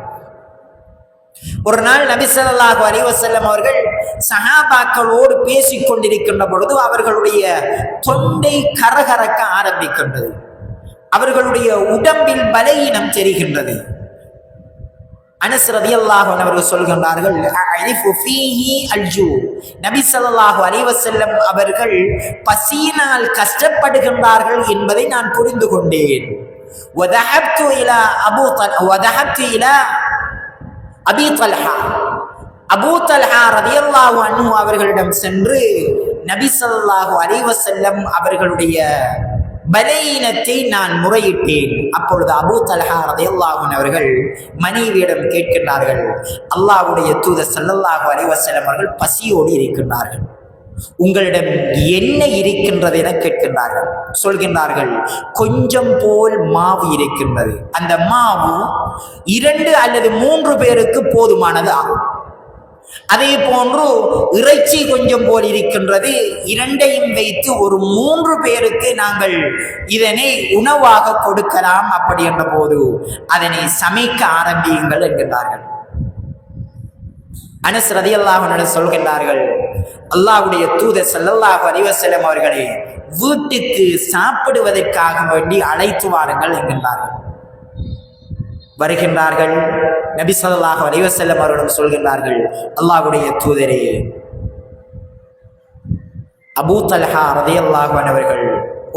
S1: ஒரு நாள் நபி ஸல்லல்லாஹு அலைஹி வஸல்லம் அவர்கள் சஹாபாக்களோடு பேசிக் கொண்டிருக்கின்ற பொழுது அவர்களுடைய தொண்டை கரகரக்க ஆரம்பிக்கின்றது. அவர்களுடைய உடம்பில் பலவீனம் தெரிகின்றது. அனஸ் ரலியல்லாஹு அன்ஹு அவர்கள் சொல்கின்றார்கள், அஅரிஃபு ஃபீஹி அல்ஜூ. நபி ஸல்லல்லாஹு அலைஹி வஸல்லம் அவர்கள் பசியினால் கஷ்டப்படுகின்றார்கள் என்பதை நான் புரிந்து கொண்டேன். வதஹப்து இலா அபீ தல்ஹா. அபூ தல்ஹா ரலியல்லாஹு அன்ஹு அவர்களிடம் சென்று நபி ஸல்லல்லாஹு அலைஹி வஸல்லம் அவர்களுடைய பலவீனத்தை நான் முறையிட்டேன். அப்பொழுது அபூ தல்ஹா ரலியல்லாஹு அன்ஹு அவர்கள் மனைவியிடம் கேட்கின்றார்கள், அல்லாஹ்வுடைய தூதர் ஸல்லல்லாஹு அலைஹி வஸல்லம் அவர்கள் பசியோடு இருக்கின்றார்கள், உங்களிடம் என்ன இருக்கின்றது என கேட்கின்றார்கள். சொல்கின்றார்கள், கொஞ்சம் போல் மாவு இருக்கின்றது. அந்த மாவு 2 அல்லது 3 பேருக்கு போதுமானது ஆகும். அதே போன்று இறைச்சி கொஞ்சம் போல் இருக்கின்றது. 2ஐயும் வைத்து ஒரு 3 பேருக்கு நாங்கள் இதனை உணவாக கொடுக்கலாம். அப்படி என்ற போது அதனை சமைக்க ஆரம்பியுங்கள் என்கின்றார்கள். அனஸ் ரலியல்லாஹு அன்ஹு சொல்கின்றார்கள், அல்லாஹ்வுடைய தூதர் ஸல்லல்லாஹு அலைஹி வஸல்லம் அவர்களை வீட்டுக்கு சாப்பிடுவதற்காக வேண்டி அழைத்து வாருங்கள் என்கின்றார்கள். வருகின்றார்கள். நபி ஸல்லல்லாஹு அலைஹி வஸல்லம் அவர்களிடம் சொல்கின்றார்கள், அல்லாஹ்வுடைய தூதரே, அபூ தல்ஹா ரலியல்லாஹு அன்ஹு அவர்கள்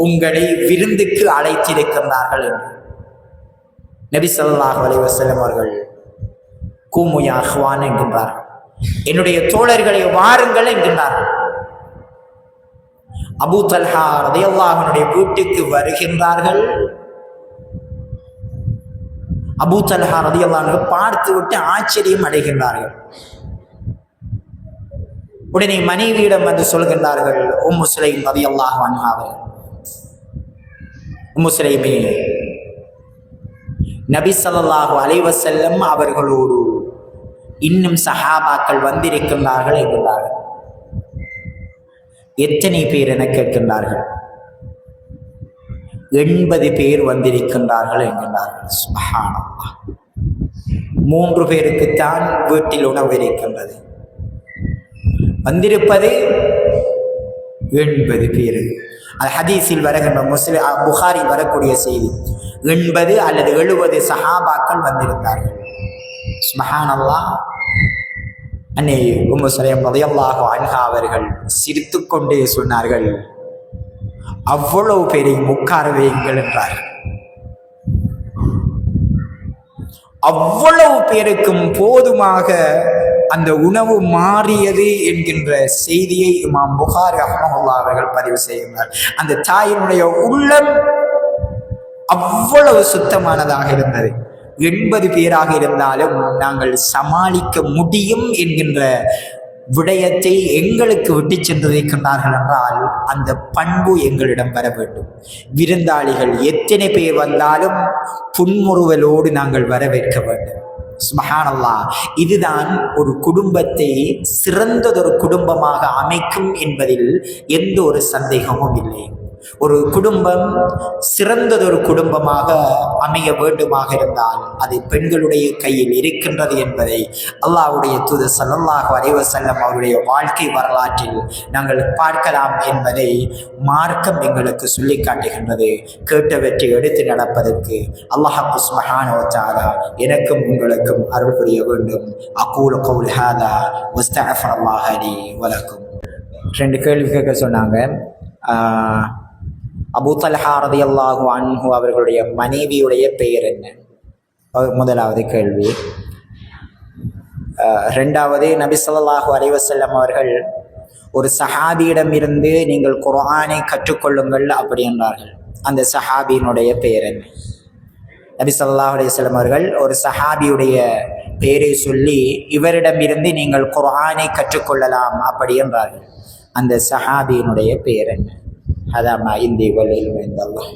S1: உங்களை விருந்துக்கு அழைத்திருக்கின்றார்கள் என்று. நபி ஸல்லல்லாஹு அலைஹி வஸல்லம் அவர்கள் கூமு யா அஹ்வான் என்கின்றார்கள், என்னுடைய தோழர்களை வாருங்கள் என்கின்றார்கள். அபூ தல்ஹா ரலியல்லாஹு அன்ஹுடைய வீட்டுக்கு வருகின்றார்கள். அபூ தல்ஹா ரலியல்லாஹு அன்ஹு பார்த்து விட்டு ஆச்சரியம் அடைகின்றார்கள். உடனே மனைவியிடம் வந்து சொல்கின்றார்கள், உம்மு சுலைம் ரலியல்லாஹு அன்ஹா, உம்மு சுலைமே, நபி ஸல்லல்லாஹு அலைஹி வஸல்லம் அவர்களோடு இன்னும் சஹாபாக்கள் வந்திருக்கின்றார்கள் என்கின்றார்கள். எத்தனை பேர் என கேட்கின்றார்கள். 80 பேர் வந்திருக்கின்றார்கள் என்கின்றார்கள். சுப்ஹானல்லாஹ். 3 பேருக்குத்தான் வீட்டில் உணவு இருக்கின்றது. வந்திருப்பது 80 பேர். அது ஹதீஸில் வருகின்ற புகாரி வரக்கூடிய செய்தி. 80 அல்லது 70 சஹாபாக்கள் வந்திருந்தார்கள். சுப்ஹானல்லாஹ். அன்னை உம்மு சுலைம் ரலியல்லாஹு அன்ஹா அவர்கள் சிரித்துக்கொண்டே சொன்னார்கள், அவ்வளவு பேரையும் உட்கார வையுங்கள் என்றார்கள். அவ்வளவு பேருக்கும் போதுமாக அந்த உணவு மாறியது என்கின்ற செய்தியை இமாம் புகாரி ரஹ்மத்துல்லாஹி அவர்கள் பதிவு செய்கிறார். அந்த தாயினுடைய உள்ளம் அவ்வளவு சுத்தமானதாக இருந்தது. 80 பேராக இருந்தாலும் நாங்கள் சமாளிக்க முடியும் என்கின்ற விடயத்தை எங்களுக்கு விட்டு சென்றிருக்கின்றார்கள் என்றால் அந்த பண்பு எங்களிடம் வர வேண்டும். விருந்தாளிகள் எத்தனை பேர் வந்தாலும் புன்முறுவலோடு நாங்கள் வரவேற்க வேண்டும். சுப்ஹானல்லாஹ், இதுதான் ஒரு குடும்பத்தை சிறந்ததொரு குடும்பமாக அமைக்கும் என்பதில் எந்த ஒரு சந்தேகமும் இல்லை. ஒரு குடும்பம் சிறந்ததொரு குடும்பமாக அமைய வேண்டுமாக இருந்தால் அது பெண்களுடைய கையில் இருக்கின்றது என்பதை அல்லாஹ்வுடைய தூதர் ஸல்லல்லாஹு அலைஹி வஸல்லம் அவருடைய வாழ்க்கை வரலாற்றில் நாங்கள் பார்க்கலாம் என்பதை மார்க்கம் எங்களுக்கு சொல்லி காட்டுகின்றது. கேட்டவற்றை எடுத்து நடப்பதற்கு அல்லாஹ் சுப்ஹானஹு வ தஆலா எனக்கும் உங்களுக்கும் அருள் புரிய வேண்டும். அகூலு கௌலி ஹாதா வஸ்தக்ஃபிருல்லாஹ லி வ லக்கும். 2 கேள்வி கேட்க சொன்னாங்க. அபூ தல்ஹா ரலியல்லாஹு அன்ஹு அவர்களுடைய மனைவியுடைய பெயர் என்ன? முதலாவது கேள்வி. ரெண்டாவது, நபி ஸல்லல்லாஹு அலைஹி வஸல்லம் அவர்கள் ஒரு சஹாபியிடம் இருந்து நீங்கள் குர்ஆனை கற்றுக்கொள்ளுங்கள் அப்படி என்றார்கள். அந்த சஹாபியினுடைய பெயர் என்ன? நபி ஸல்லல்லாஹு அலைஹி வஸல்லம் அவர்கள் ஒரு சஹாபியுடைய பெயரை சொல்லி இவரிடமிருந்து நீங்கள் குர்ஆனை கற்றுக்கொள்ளலாம் அப்படி என்றார்கள். அந்த சஹாபியினுடைய பெயர் என்ன? هذا ما عندي والعلم عند الله.